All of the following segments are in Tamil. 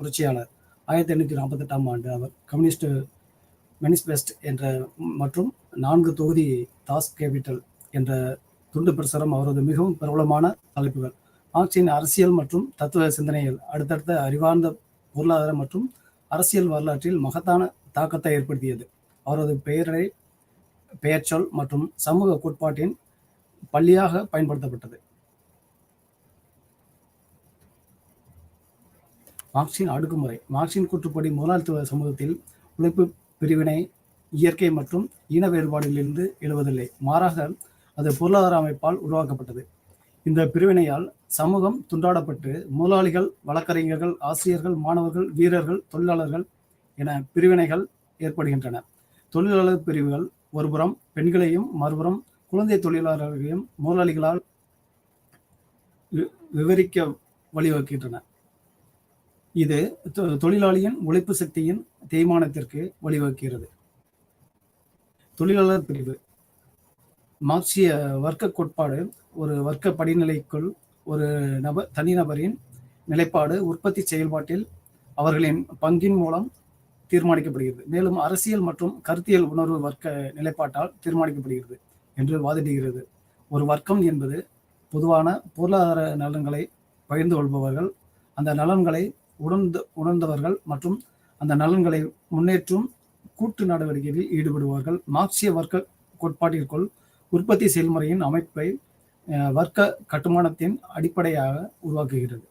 புரட்சியாளர். 1848ஆம் ஆண்டு அவர் கம்யூனிஸ்ட் மெனிஃபெஸ்ட் என்ற மற்றும் 4 தொகுதி தாஸ் கேபிட்டல் என்ற துண்டு பிரசுரம் அவரது மிகவும் பிரபலமான தலைப்புகள். மார்க்சின் அரசியல் மற்றும் தத்துவ சிந்தனைகள் அடுத்தடுத்த அறிவார்ந்த பொருளாதார மற்றும் அரசியல் வரலாற்றில் மகத்தான தாக்கத்தை ஏற்படுத்தியது. அவரது பெயர்ச்சொல் மற்றும் சமூக கோட்பாட்டின் பள்ளியாக பயன்படுத்தப்பட்டது. மார்க்சின் அடுக்குமுறை. மார்க்சின் கூற்றுப்படி முதலாளித்துவ சமூகத்தில் உழைப்பு பிரிவினை இயற்கை மற்றும் இன வேறுபாடுகளிலிருந்து எழுவதில்லை, மாறாக அது பொருளாதார அமைப்பால் உருவாக்கப்பட்டது. இந்த பிரிவினையால் சமூகம் துண்டாடப்பட்டு முதலாளிகள், வழக்கறிஞர்கள், ஆசிரியர்கள், மாணவர்கள், வீரர்கள், தொழிலாளர்கள் என பிரிவினைகள் ஏற்படுகின்றன. தொழிலாளர் பிரிவுகள் ஒருபுறம் பெண்களையும் மறுபுறம் குழந்தை தொழிலாளர்களையும் முதலாளிகளால் விவரிக்க வழிவகுக்கின்றன. இது தொழிலாளியின் உழைப்பு சக்தியின் தேய்மானத்திற்கு வழிவகுக்கிறது. தொழிலாளர் பிரிவு. மார்க்சிய வர்க்க கோட்பாடு ஒரு வர்க்க படிநிலைக்குள் ஒரு தனிநபரின் நிலைப்பாடு உற்பத்தி செயல்பாட்டில் அவர்களின் பங்கின் மூலம் தீர்மானிக்கப்படுகிறது, மேலும் அரசியல் மற்றும் கருத்தியல் உணர்வு வர்க்க நிலைப்பாட்டால் தீர்மானிக்கப்படுகிறது என்று வாதிடுகிறது. ஒரு வர்க்கம் என்பது பொதுவான பொருளாதார நலன்களை பகிர்ந்து கொள்பவர்கள், அந்த நலன்களை உணர்ந்தவர்கள் மற்றும் அந்த நலன்களை முன்னேற்றும் கூட்டு நடவடிக்கைகளில் ஈடுபடுவார்கள். மார்க்சிய வர்க்க கோட்பாட்டிற்குள் உற்பத்தி செயல்முறையின் அமைப்பை வர்க்க கட்டுமானத்தின் அடிப்படையாக உருவாக்குகிறது.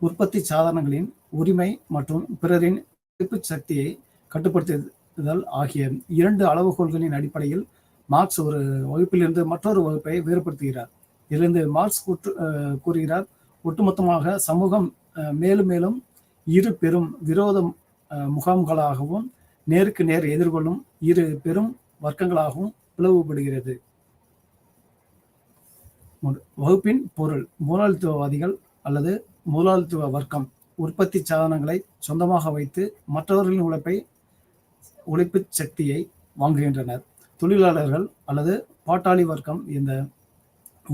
உற்பத்தி சாதனங்களின் உரிமை மற்றும் பிறரின் உழைப்பு சக்தியை கட்டுப்படுத்துதல் ஆகிய 2 அளவுகோல்களின் அடிப்படையில் மார்க்ஸ் ஒரு வகுப்பிலிருந்து மற்றொரு வகுப்பை வேறுபடுத்துகிறார். இதிலிருந்து மார்க்ஸ் கூறுகிறார், ஒட்டுமொத்தமாக சமூகம் மேலும் மேலும் 2 பெரும் விரோத முகாம்களாகவும் நேருக்கு நேர் எதிர்கொள்ளும் 2 பெரும் வர்க்கங்களாகவும் பிளவுபடுகிறது. வகுப்பின் பொருள். முதலாளித்துவவாதிகள் அல்லது முதலாளித்துவ வர்க்கம் உற்பத்தி சாதனங்களை சொந்தமாக வைத்து மற்றவர்களின் உழைப்பு சக்தியை வாங்குகின்றனர். தொழிலாளர்கள் அல்லது பாட்டாளி வர்க்கம் இந்த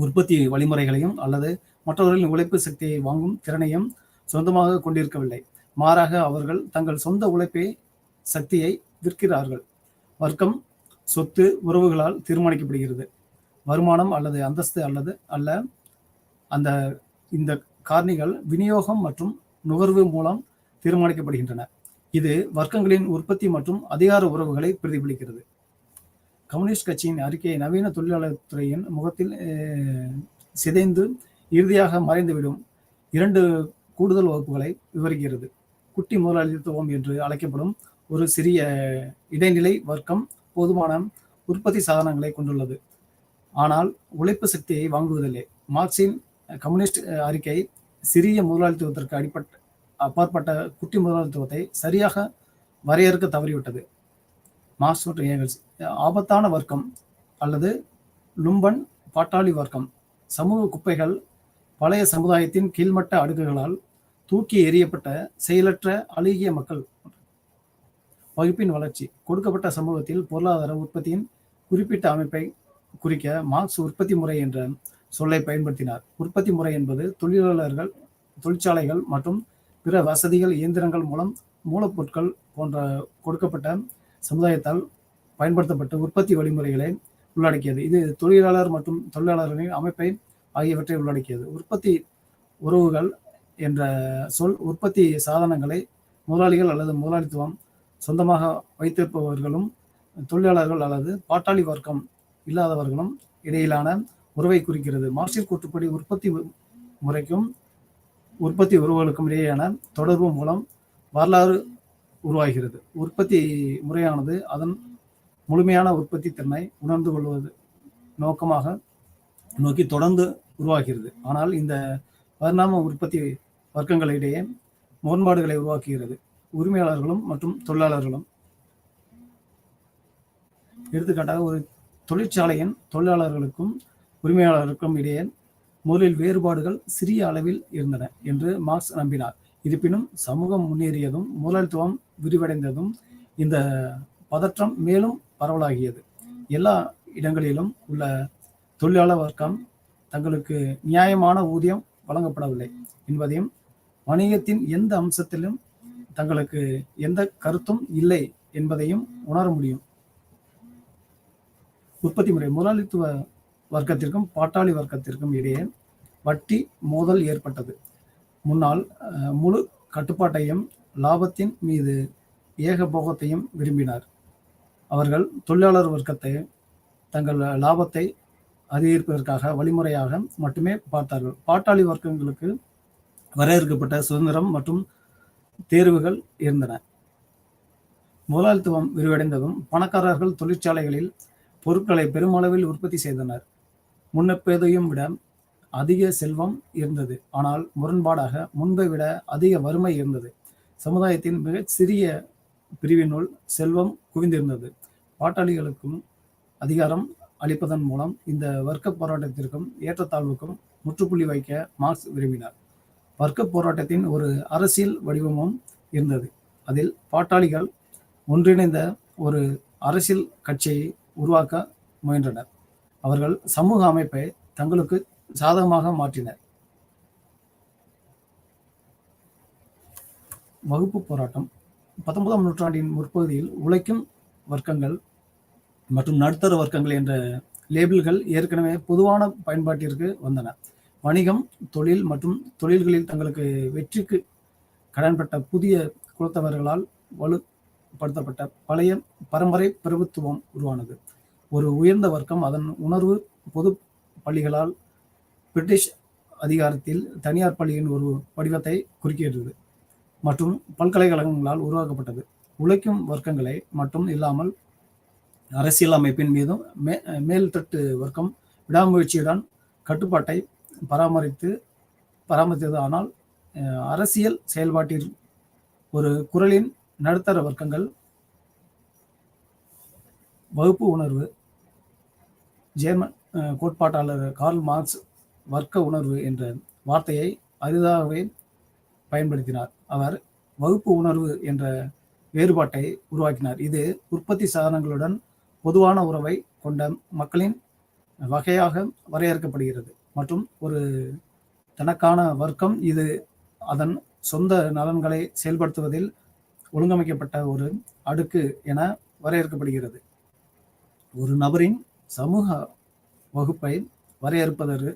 உற்பத்தி வழிமுறைகளையும் அல்லது மற்றவர்களின் உழைப்பு சக்தியை வாங்கும் திறனையும் சொந்தமாக கொண்டிருக்கவில்லை, மாறாக அவர்கள் தங்கள் சொந்த உழைப்பை சக்தியை விற்கிறார்கள். வர்க்கம் சொத்து உறவுகளால் தீர்மானிக்கப்படுகிறது. வருமானம் அல்லது அந்தஸ்து அல்ல இந்த காரணிகள் விநியோகம் மற்றும் நுகர்வு மூலம் தீர்மானிக்கப்படுகின்றன. இது வர்க்கங்களின் உற்பத்தி மற்றும் அதிகார உறவுகளை பிரதிபலிக்கிறது. கம்யூனிஸ்ட் கட்சியின் அறிக்கை நவீன தொழிலாளர் துறையின் முகத்தில் சிதைந்து இறுதியாக மறைந்துவிடும் 2 கூடுதல் வகுப்புகளை விவரிக்கிறது. குட்டி முதலாளித்துவம் என்று அழைக்கப்படும் ஒரு சிறிய இடைநிலை வர்க்கம் போதுமான உற்பத்தி சாதனங்களை கொண்டுள்ளது, ஆனால் உழைப்பு சக்தியை வாங்குவதில்லை. மார்க்சின் கம்யூனிஸ்ட் அறிக்கை சிறிய முதலாளித்துவத்திற்கு அப்பாற்பட்ட குட்டி முதலாளித்துவத்தை சரியாக வரையறுக்க தவறிவிட்டது. மார்க்ஸ் மற்றும் ஏங்கல்ஸ். ஆபத்தான வர்க்கம் அல்லது லும்பன் பாட்டாளி வர்க்கம் சமூக குப்பைகள், பழைய சமுதாயத்தின் கீழ்மட்ட அடுக்குகளால் தூக்கி எறியப்பட்ட செயலற்ற அழுகிய மக்கள். வகுப்பின் வளர்ச்சி. கொடுக்கப்பட்ட சமூகத்தில் பொருளாதார உற்பத்தியின் குறிப்பிட்ட அமைப்பை குறிக்க மார்க்ஸ் உற்பத்தி முறை என்ற சொல்லை பயன்படுத்தினார். உற்பத்தி முறை என்பது தொழிலாளர்கள், தொழிற்சாலைகள் மற்றும் பிற வசதிகள், இயந்திரங்கள் மூலம் மூலப்பொருட்கள் போன்ற கொடுக்கப்பட்ட சமுதாயத்தால் பயன்படுத்தப்பட்ட உற்பத்தி வழிமுறைகளை உள்ளடக்கியது. இது தொழிலாளர் மற்றும் தொழிலாளர்களின் அமைப்பை ஆகியவற்றை உள்ளடக்கியது. உற்பத்தி உறவுகள் என்ற சொல் உற்பத்தி சாதனங்களை முதலாளிகள் அல்லது முதலாளித்துவம் சொந்தமாக வைத்திருப்பவர்களும் தொழிலாளர்கள் அல்லது பாட்டாளி வர்க்கம் இல்லாதவர்களும் இடையிலான உறவை குறிக்கிறது. மார்க்சின் கூற்றுப்படி உற்பத்தி முறைக்கும் உற்பத்தி உறவுகளுக்கும் இடையேயான தொடர்பு மூலம் வரலாறு உருவாகிறது. உற்பத்தி முறையானது அதன் முழுமையான உற்பத்தி திறனை உணர்ந்து கொள்வது நோக்கமாக நோக்கி தொடர்ந்து உருவாகிறது. ஆனால் இந்த பரிணாம உற்பத்தி வர்க்கங்களிடையே முரண்பாடுகளை உருவாக்குகிறது, உரிமையாளர்களும் மற்றும் தொழிலாளர்களும். எடுத்துக்காட்டாக, ஒரு தொழிற்சாலையின் தொழிலாளர்களுக்கும் உரிமையாளர்களுக்கும் இடையே முதலில் வேறுபாடுகள் சிறிய அளவில் இருந்தன என்று மார்க்ஸ் நம்பினார். இருப்பினும் சமூகம் முன்னேறியதும் முதலாளித்துவம் விரிவடைந்ததும் இந்த பதற்றம் மேலும் பரவலாகியது. எல்லா இடங்களிலும் உள்ள தொழிலாளர் வர்க்கம் தங்களுக்கு நியாயமான ஊதியம் வழங்கப்படவில்லை என்பதையும் வணிகத்தின் எந்த அம்சத்திலும் தங்களுக்கு எந்த கருத்தும் இல்லை என்பதையும் உணர முடியும். உற்பத்தி முறை முதலாளித்துவ வர்க்கத்திற்கும் பாட்டாளி வர்க்கத்திற்கும் இடையே வட்டி மோதல் ஏற்பட்டது. முன்னால் முழு கட்டுப்பாட்டையும் லாபத்தின் மீது ஏகபோகத்தையும் விரும்பினார். அவர்கள் தொழிலாளர் வர்க்கத்தை தங்கள் லாபத்தை அதிகரிப்பதற்காக வழிமுறையாக மட்டுமே பார்த்தார்கள். பாட்டாளி வர்க்கங்களுக்கு வரையறுக்கப்பட்ட சுதந்திரம் மற்றும் தேர்வுகள் இருந்தன. முதலாளித்துவம் விரிவடைந்ததும் பணக்காரர்கள் தொழிற்சாலைகளில் பொருட்களை பெருமளவில் உற்பத்தி செய்தனர். முன்னெப்போதையும் விட அதிக செல்வம் இருந்தது. ஆனால் முரண்பாடாக முன்பை விட அதிக வறுமை இருந்தது. சமுதாயத்தின் மிகச் சிறிய பிரிவினுள் செல்வம் குவிந்திருந்தது. பாட்டாளிகளுக்கும் அதிகாரம் அளிப்பதன் மூலம் இந்த வர்க்க போராட்டத்திற்கும் ஏற்றத்தாழ்வுக்கும் முற்றுப்புள்ளி வைக்க மார்க்ஸ் விரும்பினார். வர்க்க போராட்டத்தின் ஒரு அரசியல் வடிவமும் இருந்தது. அதில் பாட்டாளிகள் ஒன்றிணைந்த ஒரு அரசியல் கட்சியை உருவாக்க முயன்றனர். அவர்கள் சமூக அமைப்பை தங்களுக்கு சாதகமாக மாற்றினர். வகுப்பு போராட்டம் 19ஆம் நூற்றாண்டின் முற்பகுதியில் உழைக்கும் வர்க்கங்கள் மற்றும் நடுத்தர வர்க்கங்கள் என்ற லேபிள்கள் ஏற்கனவே பொதுவான பயன்பாட்டிற்கு வந்தன. வணிகம், தொழில் மற்றும் தொழில்களில் தங்களுக்கு வெற்றிக்கு கடன்பட்ட புதிய குலத்தவர்களால் வலுப்படுத்தப்பட்ட பழைய பரம்பரை பிரபுத்துவம் உருவானது. ஒரு உயர்ந்த வர்க்கம் அதன் உணர்வு பொது பள்ளிகளால் பிரிட்டிஷ் அதிகாரத்தில் தனியார் பள்ளியின் ஒரு வடிவத்தை குறிக்கிறது மற்றும் பல்கலைக்கழகங்களால் உருவாக்கப்பட்டது. உழைக்கும் வர்க்கங்களை மட்டும் இல்லாமல் அரசியல் அமைப்பின் மீதும் மேல்தட்டு வர்க்கம் விடாமுயற்சியுடன் கட்டுப்பாட்டை பராமரித்தது. ஆனால் அரசியல் செயல்பாட்டில் ஒரு குரலின் நடுத்தர வர்க்கங்கள் வகுப்பு உணர்வு. ஜெர்மன் கோட்பாட்டாளர் கார்ல் மார்க்ஸ் வர்க்க உணர்வு என்ற வார்த்தையை அரிதாகவே பயன்படுத்தினார். அவர் வகுப்பு உணர்வு என்ற வேறுபாட்டை உருவாக்கினார். இது உற்பத்தி சாதனங்களுடன் பொதுவான உறவை கொண்ட மக்களின் வகையாக வரையறுக்கப்படுகிறது மற்றும் ஒரு தனக்கான வர்க்கம் இது அதன் சொந்த நலன்களை செயல்படுத்துவதில் ஒழுங்கமைக்கப்பட்ட ஒரு அடுக்கு என வரையறுக்கப்படுகிறது. ஒரு நபரின் சமூக வகுப்பை வரையறுப்பதற்கு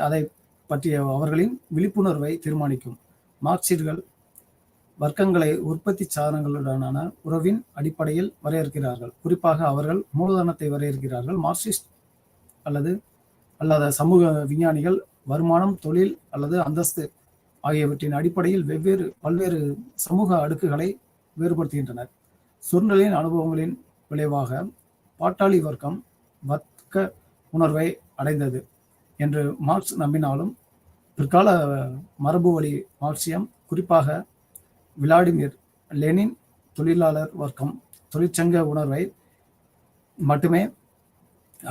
அதை பற்றிய அவர்களின் விழிப்புணர்வை தீர்மானிக்கும். மார்க்சிஸ்டுகள் வர்க்கங்களை உற்பத்தி சாதனங்களுடனான உறவின் அடிப்படையில் வரையறுக்கிறார்கள். குறிப்பாக அவர்கள் மூலதனத்தை வரையறுக்கிறார்கள். மார்க்சிஸ்ட் அல்லாத சமூக விஞ்ஞானிகள் வருமானம், தொழில் அல்லது அந்தஸ்து ஆகியவற்றின் அடிப்படையில் பல்வேறு சமூக அடுக்குகளை வேறுபடுத்துகின்றனர். சுரண்டலின் அனுபவங்களின் விளைவாக பாட்டாளி வர்க்கம் வர்க்க உணர்வை அடைந்தது என்று மார்க்ஸ் நம்பினாலும் பிற்கால மரபு வழி மார்க்சியம், குறிப்பாக விளாடிமிர் லெனின் தொழிலாளர் வர்க்கம் தொழிற்சங்க உணர்வை மட்டுமே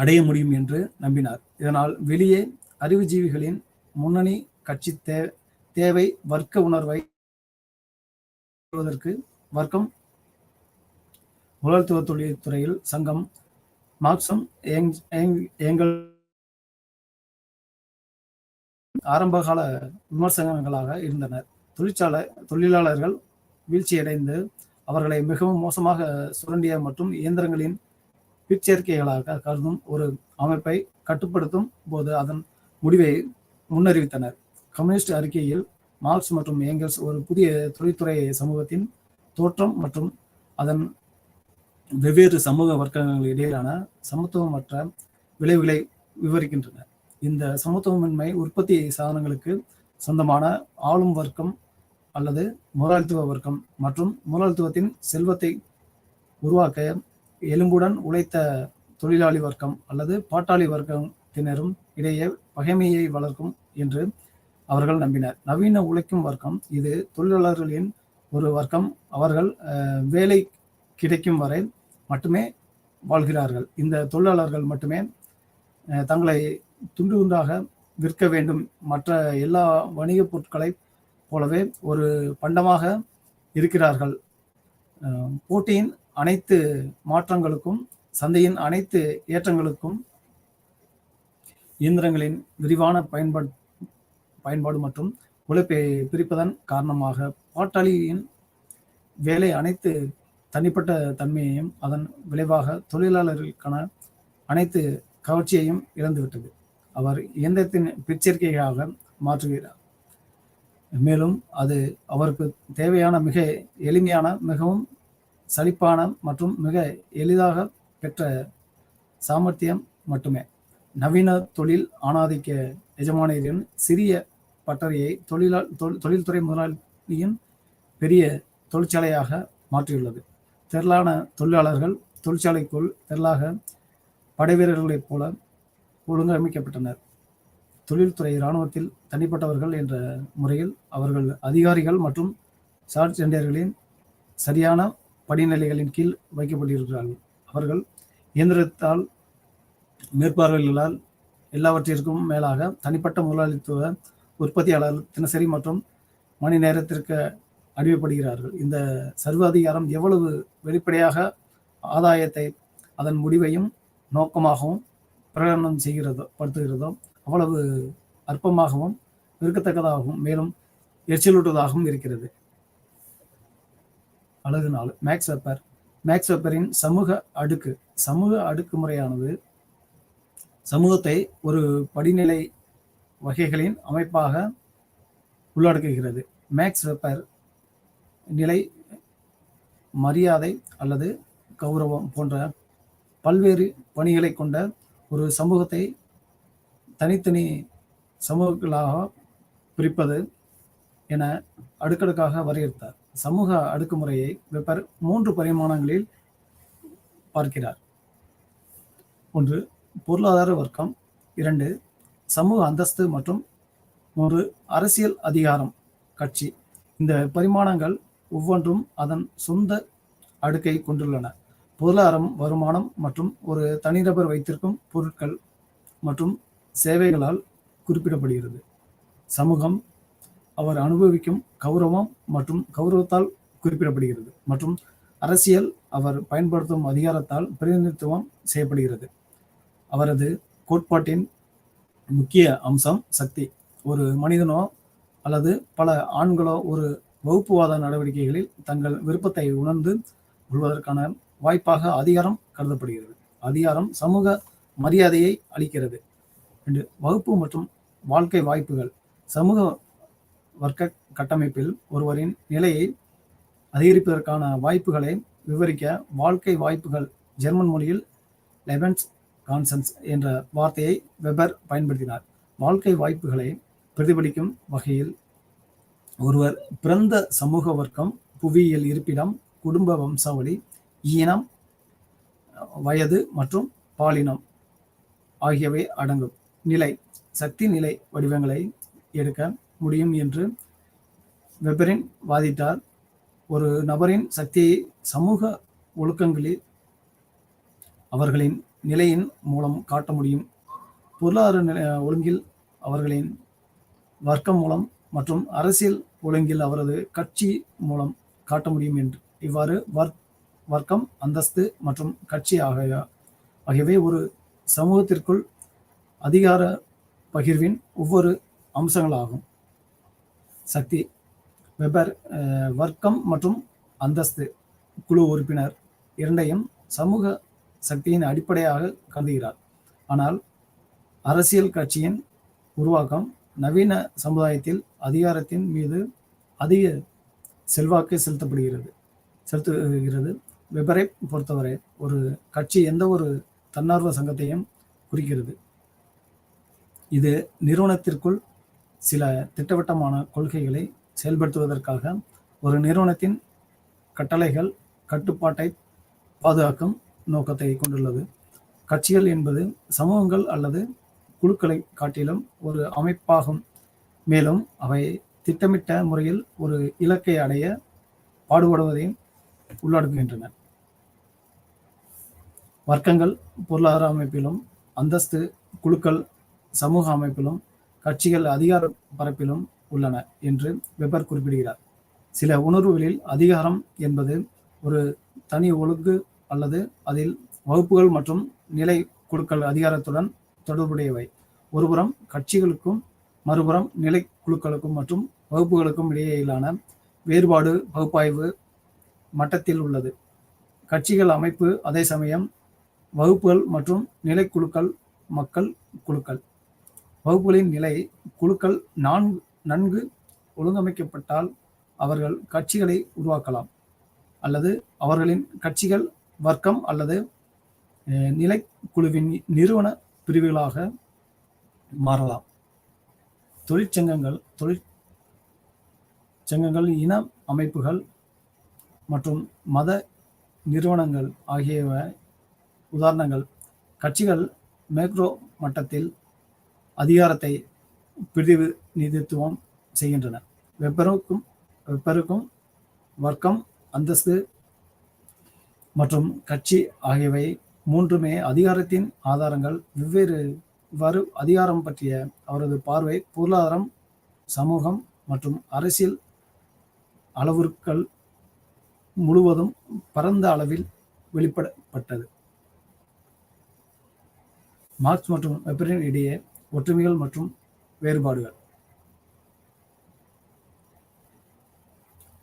அடைய முடியும் என்று நம்பினார். இதனால் வெளியே அறிவுஜீவிகளின் முன்னணி கட்சி தேவை வர்க்க உணர்வை வர்க்கம் முதலாளித்துவ தொழில்துறையில் சங்கம் மார்க்சும் ஏங்கல் ஆரம்பகால விமர்சனங்களாக இருந்தனர். தொழிலாளர்கள் வீழ்ச்சியடைந்து அவர்களை மிகவும் மோசமாக சுரண்டிய மற்றும் இயந்திரங்களின் பிற்சேர்க்கைகளாக கருதும் ஒரு அமைப்பை கட்டுப்படுத்தும் போது அதன் முடிவை முன்னறிவித்தனர். கம்யூனிஸ்ட் அறிக்கையில் மார்க்ஸ் மற்றும் ஏங்கல்ஸ் ஒரு புதிய தொழில்துறை சமூகத்தின் தோற்றம் மற்றும் அதன் வெவ்வேறு சமூக வர்க்கங்கள் இடையிலான சமத்துவமற்ற விளைவுகளை விவரிக்கின்றனர். இந்த சமத்துவமின்மை உற்பத்தி சாதனங்களுக்கு சொந்தமான ஆளும் வர்க்கம் அல்லது முதலாளித்துவ வர்க்கம் மற்றும் முதலாளித்துவத்தின் செல்வத்தை உருவாக்க எலும்புடன் உழைத்த தொழிலாளி வர்க்கம் அல்லது பாட்டாளி வர்க்கத்தினரும் இடையே பகைமையை வளர்க்கும் என்று அவர்கள் நம்பினர். நவீன உழைக்கும் வர்க்கம் இது தொழிலாளர்களின் ஒரு வர்க்கம். அவர்கள் வேலை கிடைக்கும் வரை மட்டுமே வாழ்கிறார்கள். இந்த தொழிலாளர்கள் மட்டுமே தங்களை துண்டு துண்டாக விற்க வேண்டும். மற்ற எல்லா வணிக பொருட்களை போலவே ஒரு பண்டமாக இருக்கிறார்கள். போட்டியின் அனைத்து மாற்றங்களுக்கும் சந்தையின் அனைத்து ஏற்றங்களுக்கும் இயந்திரங்களின் விரிவான பயன்பாடு மற்றும் உழைப்பை பிரிப்பதன் காரணமாக பாட்டாளியின் வேலை அனைத்து தனிப்பட்ட தன்மையையும் அதன் விளைவாக தொழிலாளர்களுக்கான அனைத்து கவர்ச்சியையும் இழந்துவிட்டது. அவர் இயந்திரத்தின் பிற்சேர்க்கையாக மாற்றுகிறார். மேலும் அது அவருக்கு தேவையான மிக எளிமையான, மிகவும் சலிப்பான மற்றும் மிக எளிதாக பெற்ற சாமர்த்தியம் மட்டுமே. நவீன தொழில் ஆணாதிக்க எஜமானியரின் சிறிய பட்டறையை தொழில்துறை முதலாளியின் பெரிய தொழிற்சாலையாக மாற்றியுள்ளது. திரளான தொழிலாளர்கள் தொழிற்சாலைக்குள் திரளாக படைவீரர்களைப் போல ஒழுங்கமைக்கப்பட்டனர். தொழில்துறை இராணுவத்தில் தனிப்பட்டவர்கள் என்ற முறையில் அவர்கள் அதிகாரிகள் மற்றும் சார்ஜென்டர்களின் சரியான படிநிலைகளின் கீழ் வைக்கப்பட்டிருக்கிறார்கள். அவர்கள் இயந்திரத்தால் மேற்பார்வைகளால் எல்லாவற்றிற்கும் மேலாக தனிப்பட்ட முதலாளித்துவ உற்பத்தியாளர் தினசரி மற்றும் மணி நேரத்திற்கு அடிமைப்படுகிறார்கள். இந்த சர்வாதிகாரம் எவ்வளவு வெளிப்படையாக ஆதாயத்தை அதன் முடிவையும் நோக்கமாகவும் பிரகடனம் படுத்துகிறதோ அவ்வளவு அற்பமாகவும் வெறுக்கத்தக்கதாகவும் மேலும் எரிச்சலூட்டுவதாகவும் இருக்கிறது. அழகு 4. Maths webber. மேக்ஸ் வெப்பரின் சமூக அடுக்குமுறையானது சமூகத்தை ஒரு படிநிலை வகைகளின் அமைப்பாக உள்ளடக்குகிறது. மேக்ஸ் வெப்பர் நிலை, மரியாதை அல்லது கௌரவம் போன்ற பல்வேறு பணிகளை கொண்ட ஒரு சமூகத்தை தனித்தனி சமூகங்களாக பிரிப்பது என அடுக்கடுக்காக வரையறுத்தார். சமூக அடுக்குமுறையை வெப்பர் 3 பரிமாணங்களில் பார்க்கிறார். 1. பொருளாதார வர்க்கம். 2. சமூக அந்தஸ்து மற்றும் 3. அரசியல் அதிகாரம் கட்சி. இந்த பரிமாணங்கள் ஒவ்வொன்றும் அதன் சொந்த அடுக்கை கொண்டுள்ளன. பொருளாதாரம் வருமானம் மற்றும் ஒரு தனிநபர் வைத்திருக்கும் பொருட்கள் மற்றும் சேவைகளால் குறிப்பிடப்படுகிறது. சமூகம் அவர் அனுபவிக்கும் கௌரவம் மற்றும் கௌரவத்தால் குறிப்பிடப்படுகிறது. மற்றும் அரசியல் அவர் பயன்படுத்தும் அதிகாரத்தால் பிரதிநிதித்துவம் செய்யப்படுகிறது. அவரது கோட்பாட்டின் முக்கிய அம்சம் சக்தி. ஒரு மனிதனோ அல்லது பல ஆண்களோ ஒரு வகுப்புவாத நடவடிக்கைகளில் தங்கள் விருப்பத்தை உணர்ந்து கொள்வதற்கான வாய்ப்பாக அதிகாரம் கருதப்படுகிறது. அதிகாரம் சமூக மரியாதையை அளிக்கிறது. 2. வகுப்பு மற்றும் வாழ்க்கை வாய்ப்புகள். சமூக வர்க்க கட்டமைப்பில் ஒருவரின் நிலையை அதிகரிப்பதற்கான வாய்ப்புகளை விவரிக்க வாழ்க்கை வாய்ப்புகள், ஜெர்மன் மொழியில் லெபன்ஸ் கான்சன்ஸ் என்ற வார்த்தையை வெபர் பயன்படுத்தினார். வாழ்க்கை வாய்ப்புகளை பிரதிபலிக்கும் வகையில் ஒருவர் பிறந்த சமூக வர்க்கம், புவியியல் இருப்பிடம், குடும்ப வம்சாவளி, ஈனம், வயது மற்றும் பாலினம் ஆகியவை அடங்கும். நிலை, சக்தி நிலை வடிவங்களை எடுக்க முடியும் என்று வெபரின் வாதிட்டார். ஒரு நபரின் சக்தியை சமூக ஒழுக்கங்களில் அவர்களின் நிலையின் மூலம் காட்ட முடியும். பொருளாதார ஒழுங்கில் அவர்களின் வர்க்கம் மூலம் மற்றும் அரசியல் ஒழுங்கில் அவரது கட்சி மூலம் காட்ட முடியும் என்று. இவ்வாறு வர்க்கம், அந்தஸ்து மற்றும் கட்சி ஆகியவை ஒரு சமூகத்திற்குள் அதிகார பகிர்வின் ஒவ்வொரு அம்சங்களாகும். சக்தி. வெபர் வர்க்கம் மற்றும் அந்தஸ்து குழு உறுப்பினர் இரண்டையும் சமூக சக்தியின் அடிப்படையாக கருதுகிறார். ஆனால் அரசியல் கட்சியின் உருவாக்கம் நவீன சமுதாயத்தில் அதிகாரத்தின் மீது அதிக செல்வாக்கு செலுத்துகிறது. வெபரை பொறுத்தவரை ஒரு கட்சி எந்த ஒரு தன்னார்வ சங்கத்தையும் குறிக்கிறது. இது நிறுவனத்திற்குள் சில திட்டவட்டமான கொள்கைகளை செயல்படுத்துவதற்காக ஒரு நிறுவனத்தின் கட்டுப்பாட்டை பாதுகாக்கும் நோக்கத்தை கொண்டுள்ளது. கட்சிகள் என்பது சமூகங்கள் அல்லது குழுக்களை காட்டிலும் ஒரு அமைப்பாகும். மேலும் அவை திட்டமிட்ட முறையில் ஒரு இலக்கை அடைய பாடுபடுவதையும் உள்ளடக்குகின்றன. வர்க்கங்கள் பொருளாதார அமைப்பிலும், அந்தஸ்து குழுக்கள் சமூக அமைப்பிலும், கட்சிகள் அதிகார பரப்பிலும் உள்ளன என்று வெபர் குறிப்பிடுகிறார். சில உணர்வுகளில் அதிகாரம் என்பது ஒரு தனி ஒழுங்கு அல்லது அதில் வகுப்புகள் மற்றும் நிலை குழுக்கள் அதிகாரத்துடன் தொடர்புடையவை. ஒருபுறம் கட்சிகளுக்கும் மறுபுறம் நிலை குழுக்களுக்கும் மற்றும் வகுப்புகளுக்கும் இடையிலான வேறுபாடு பகுப்பாய்வு மட்டத்தில் உள்ளது. கட்சிகள் அமைப்பு அதே சமயம் வகுப்புகள் மற்றும் நிலைக்குழுக்கள் மக்கள் குழுக்கள். வகுப்புகளின் நிலை குழுக்கள் நன்கு ஒழுங்கமைக்கப்பட்டால் அவர்கள் கட்சிகளை உருவாக்கலாம் அல்லது அவர்களின் கட்சிகள் வர்க்கம் அல்லது நிலைக்குழுவின் நிறுவன பிரிவுகளாக மாறலாம். தொழிற்சங்கங்கள் இன அமைப்புகள் மற்றும் மத நிறுவனங்கள் ஆகியவை உதாரணங்கள். கட்சிகள் மேக்ரோ மட்டத்தில் அதிகாரத்தை பிரதிநிதித்துவம் செய்கின்றன. வெப்பருக்கும் வர்க்கம், அந்தஸ்து மற்றும் கட்சி ஆகியவை மூன்றுமே அதிகாரத்தின் ஆதாரங்கள். இவ்வாறு அதிகாரம் பற்றிய அவரது பார்வை பொருளாதாரம், சமூகம் மற்றும் அரசியல் அளவுருக்கள் முழுவதும் பரந்த அளவில் வெளிப்படப்பட்டது. மார்க்ஸ் மற்றும் வெப்பரின் இடையே ஒற்றுமைகள் மற்றும் வேறுபாடுகள்.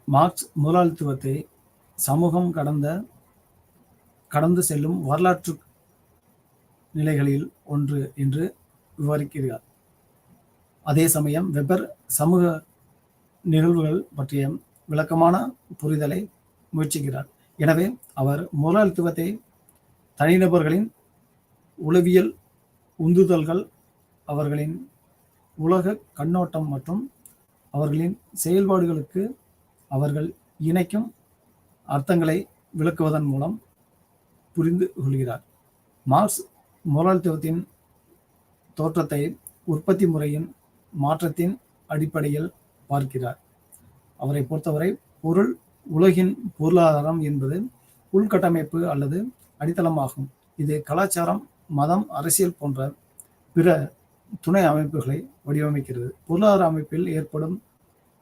மார்க்ஸ் முதலாளித்துவத்தை சமூகம் கடந்து செல்லும் வரலாற்று நிலைகளில் ஒன்று என்று விவரிக்கிறார். அதே சமயம் வெப்பர் சமூக நிகழ்வுகள் பற்றிய விளக்கமான புரிதலை முயற்சிக்கிறார். எனவே அவர் முதலாளித்துவத்தை தனிநபர்களின் உளவியல் உந்துதல்கள், அவர்களின் உலக கண்ணோட்டம் மற்றும் அவர்களின் செயல்பாடுகளுக்கு அவர்கள் இணைக்கும் அர்த்தங்களை விளக்குவதன் மூலம் புரிந்து கொள்கிறார். மார்க்ஸ் முதலாளித்துவத்தின் தோற்றத்தை உற்பத்தி முறையின் மாற்றத்தின் அடிப்படையில் பார்க்கிறார். அவரை பொறுத்தவரை பொருள் உலகின் பொருளாதாரம் என்பது உள்கட்டமைப்பு அல்லது அடித்தளமாகும். இது கலாச்சாரம், மதம், அரசியல் போன்ற பிற துணை அமைப்புகளை வடிவமைக்கிறது. பொருளாதார அமைப்பில் ஏற்படும்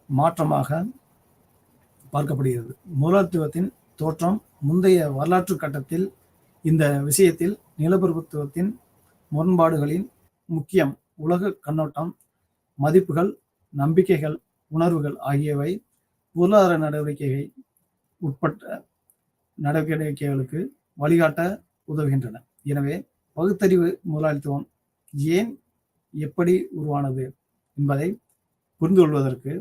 மாற்றமாக பார்க்கப்படுகிறது. முதலாளித்துவத்தின் தோற்றம் முந்தைய வரலாற்று கட்டத்தில் இந்த விஷயத்தில் நிலப்பிரபுத்துவத்தின் முரண்பாடுகளின் முக்கியம் உலக கண்ணோட்டம், மதிப்புகள், நம்பிக்கைகள், உணர்வுகள் ஆகியவை பொருளாதார உட்பட்ட நடவடிக்கைகளுக்கு வழிகாட்ட உதவுகின்றன. எனவே பகுத்தறிவு முதலாளித்துவம் ஏன், எப்படி உருவானது என்பதை புரிந்து கொள்வதற்கு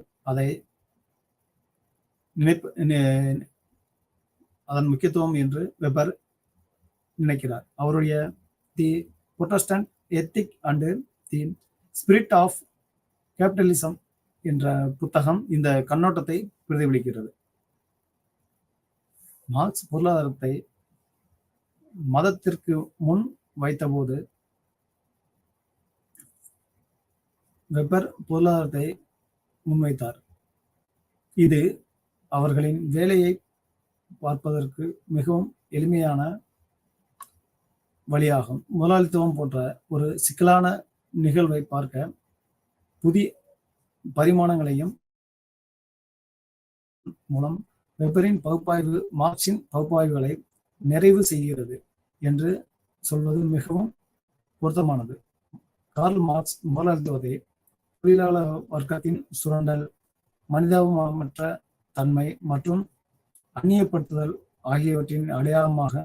அதன் முக்கியத்துவம் என்று வெப்பர் நினைக்கிறார். அவருடைய the Protestant ethic and the spirit of capitalism என்ற புத்தகம் இந்த கண்ணோட்டத்தை பிரதிபலிக்கிறது. மார்க்ஸ் பொருளாதாரத்தை மதத்திற்கு முன் வைத்தபோது வெப்பர் பொருளாதாரத்தை முன்வைத்தார். இது அவர்களின் வேலையை பார்ப்பதற்கு மிகவும் எளிமையான வழியாகும். முதலாளித்துவம் போன்ற ஒரு சிக்கலான நிகழ்வை பார்க்க புதிய பரிமாணங்களையும் மூலம் வெப்பரின் பகுப்பாய்வு மார்க்சின் பகுப்பாய்வுகளை நிறைவு செய்கிறது என்று சொல்வது மிகவும் பொருத்தமானது. கார்ல் மார்க்ஸ் முதலாளித்துவத்தை தொழிலாளர் வர்க்கத்தின் சுரண்டல், மனிதாபமற்ற தன்மை மற்றும் அந்நியப்படுத்துதல் ஆகியவற்றின் அடையாளமாக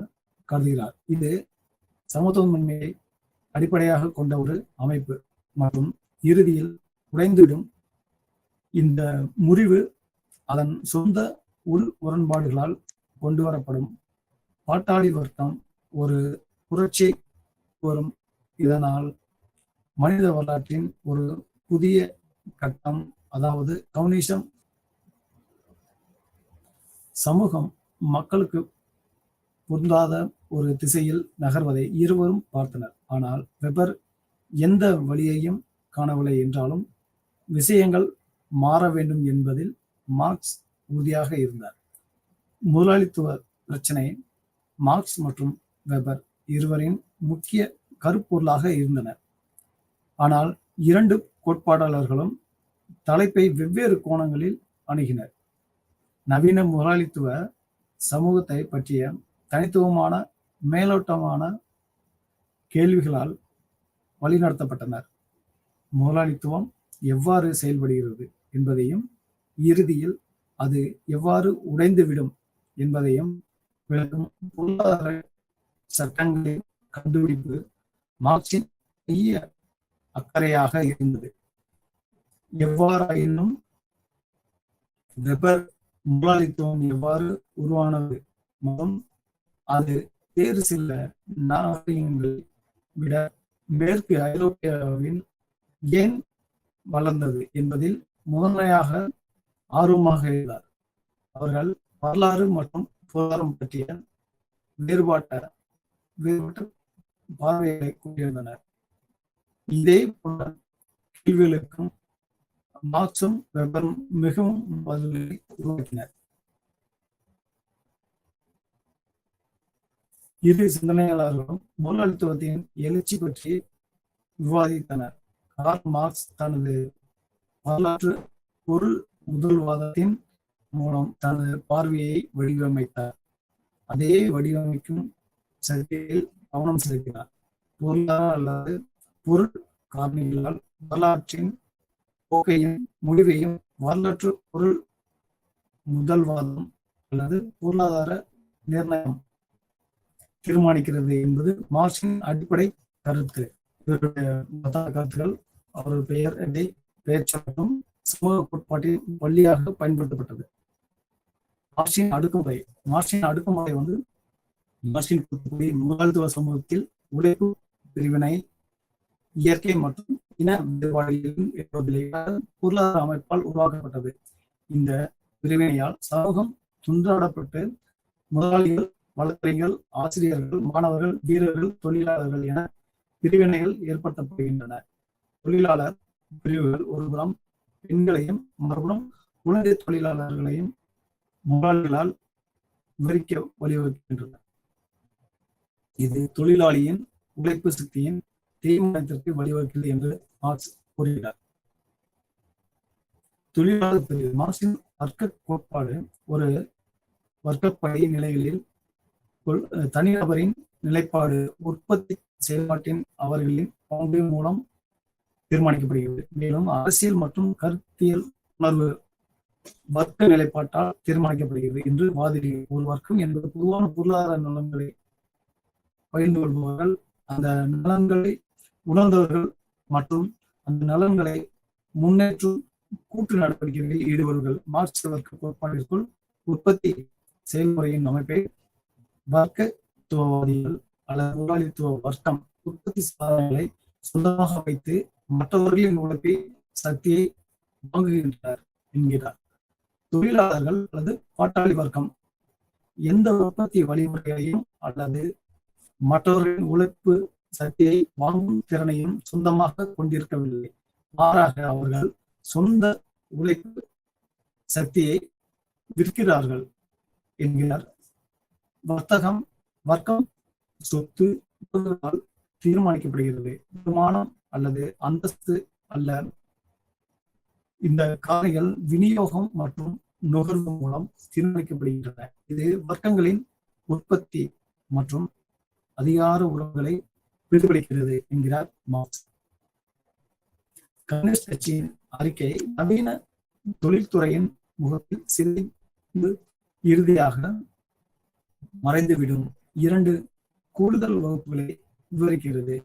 கருதுகிறார். இது சமத்துவமின்மையை அடிப்படையாக கொண்ட ஒரு அமைப்பு மற்றும் இறுதியில் உடைந்துவிடும். இந்த முறிவு அதன் சொந்த உள் முரண்பாடுகளால் கொண்டு வரப்படும். பாட்டாளி வர்க்கம் ஒரு புரட்சி வரும். இதனால் மனித வரலாற்றின் ஒரு புதிய கட்டம், அதாவது கம்யூனிசம். சமூகம் மக்களுக்கு பொருந்தாத ஒரு திசையில் நகர்வதை இருவரும் பார்த்தனர். ஆனால் வெப்பர் எந்த வழியையும் காணவில்லை என்றாலும் விஷயங்கள் மாற வேண்டும் என்பதில் மார்க்ஸ் உறுதியாக இருந்தார். முதலாளித்துவ பிரச்சனை மார்க்ஸ் மற்றும் வெப்பர் இருவரின் முக்கிய கருப்பொருளாக இருந்தனர். ஆனால் இரண்டு கோட்பாட்டாளர்களும் தலைப்பை வெவ்வேறு கோணங்களில் அணுகினர். நவீன முதலாளித்துவ சமூகத்தை பற்றிய தனித்துவமான மேலோட்டமான கேள்விகளால் வழிநடத்தப்பட்டனர். முதலாளித்துவம் எவ்வாறு செயல்படுகிறது, என்பதையும் இறுதியில் அது எவ்வாறு உடைந்துவிடும் என்பதையும் விளக்கும் பொருளாதார சட்டங்களின் கண்டுபிடிப்பு மார்க்சின் பெரிய அக்கறையாக இருந்தது. எவ்வாறாயினும் வெபர் முதலாளித்துவம் எவ்வாறு உருவானது மற்றும் அது வேறு சில நாகரிகங்களை விட மேற்கு ஐரோப்பியாவில் ஏன் வளர்ந்தது என்பதில் முதன்மையாக ஆர்வமாக இருந்தார். அவர்கள் வரலாறு மற்றும் பொருளாதாரம் பற்றிய வேறுபட்ட பார்வைகளை கொண்டிருந்தனர். இதே போல கேள்விகளுக்கும் மார்க்சும் வெபரும் மிகவும் பதில்களை உருவாக்கினர். இரு சிந்தனையாளர்களும் முதலாளித்துவத்தின் எழுச்சி பற்றி விவாதித்தனர். கார்ல் மார்க்ஸ் தனது வரலாற்று பொருள் முதல்வாதத்தின் மூலம் தனது பார்வையை வடிவமைத்தார். அதே வடிவமைக்கும் சக்தியில் கவனம் செலுத்தினார். பொருளாதார அல்லது பொருள் காரணிகளால் வரலாற்றின் போக்கையும் முடிவையும் வரலாற்று பொருள் முதல்வாதம் அல்லது பொருளாதார நிர்ணயம் தீர்மானிக்கிறது என்பது மார்க்சின் அடிப்படை கருத்து. இவருடைய கருத்துக்கள் அவரது பெயர் சட்டம் சமூக கோட்பாட்டின் வழியாக பயன்படுத்தப்பட்டது. மார்க்சின் அடுக்குமுறை மார்க்சின் முதலாளித்துவ சமூகத்தில் உழைப்பு பிரிவினை, இயற்கை மற்றும் இன வேறுபாடுகளின் பொருளாதார அமைப்பால் உருவாக்கப்பட்டது. இந்த பிரிவினையால் சமூகம் துண்டாடப்பட்டு முதலாளிகள், வழக்கறிஞர்கள், ஆசிரியர்கள், மாணவர்கள், வீரர்கள், தொழிலாளர்கள் என பிரிவினைகள் ஏற்படுத்தப்படுகின்றன. தொழிலாளர் பிரிவுகள் ஒருபுறம் பெண்களையும் மறுபுறம் குழந்தை தொழிலாளர்களையும் முதலாளிகளால் விவரிக்க வழிவகுக்கின்றன. இது தொழிலாளியின் உழைப்பு சக்தியின் தேய்மானத்திற்கு வழிவகுக்கிறது என்று மார்க்ஸ் கூறுகிறார். தொழிலாளர் பிரிவு மார்க்சின் வர்க்க கோட்பாடு ஒரு வர்க்கப்படை நிலைகளில் தனிநபரின் நிலைப்பாடு உற்பத்தி செயல்பாட்டின் அவர்களின் பங்கு மூலம் தீர்மானிக்கப்படுகிறது. மேலும் அரசியல் மற்றும் கருத்தியல் உணர்வு வர்க்க நிலைப்பாட்டால் தீர்மானிக்கப்படுகிறது என்று வாதிடுகிறது. ஒரு வர்க்கம் என்பது பொதுவான பொருளாதார நலன்களை பகிர்ந்து கொள்பவர்கள், அந்த நலன்களை உணர்ந்தவர்கள் மற்றும் அந்த நலன்களை முன்னேற்றும் கூட்டு நடவடிக்கைகளில் ஈடுபடுவர்கள். மார்க்ஸ் வர்க்க கோட்பாட்டிற்குள் உற்பத்தி செயல்முறையின் அமைப்பை வர்க்கத்துவவாதிகள் அல்லது முதலாளித்துவ வர்க்கம் உற்பத்தி சாதனங்களை சொந்தமாக வைத்து மற்றவர்களின் உழைப்பை சக்தியை வாங்குகின்றனர் என்கிறார். தொழிலாளர்கள் அல்லது பாட்டாளி வர்க்கம் எந்த உற்பத்தி வழிமுறையையும் அல்லது மற்றவர்களின் உழைப்பு சக்தியை வாங்கும் திறனையும் சொந்தமாக கொண்டிருக்கவில்லை. மாறாக அவர்கள் சொந்த உழைப்பு சக்தியை விற்கிறார்கள் என்கிறார். வர்க்கம் சொத்து தீர்மானிக்கப்படுகிறது. வருமானம் அல்லது அந்தஸ்து அல்ல. இந்த காரணிகள் விநியோகம் மற்றும் நுகர்வு மூலம் தீர்மானிக்கப்படுகின்றன. இது வர்க்கங்களின் உற்பத்தி மற்றும் அதிகார உறவுகளை பிரதிபலிக்கிறது என்கிறார் மார்க்ஸ். கம்யூனிஸ்ட் கட்சியின் அறிக்கை நவீன தொழில்துறையின் முகத்தில் சிதைந்து இறுதியாக மறைந்துவிடும் 2 கூடுதல் வகுப்புகளை விவரிக்கிறது.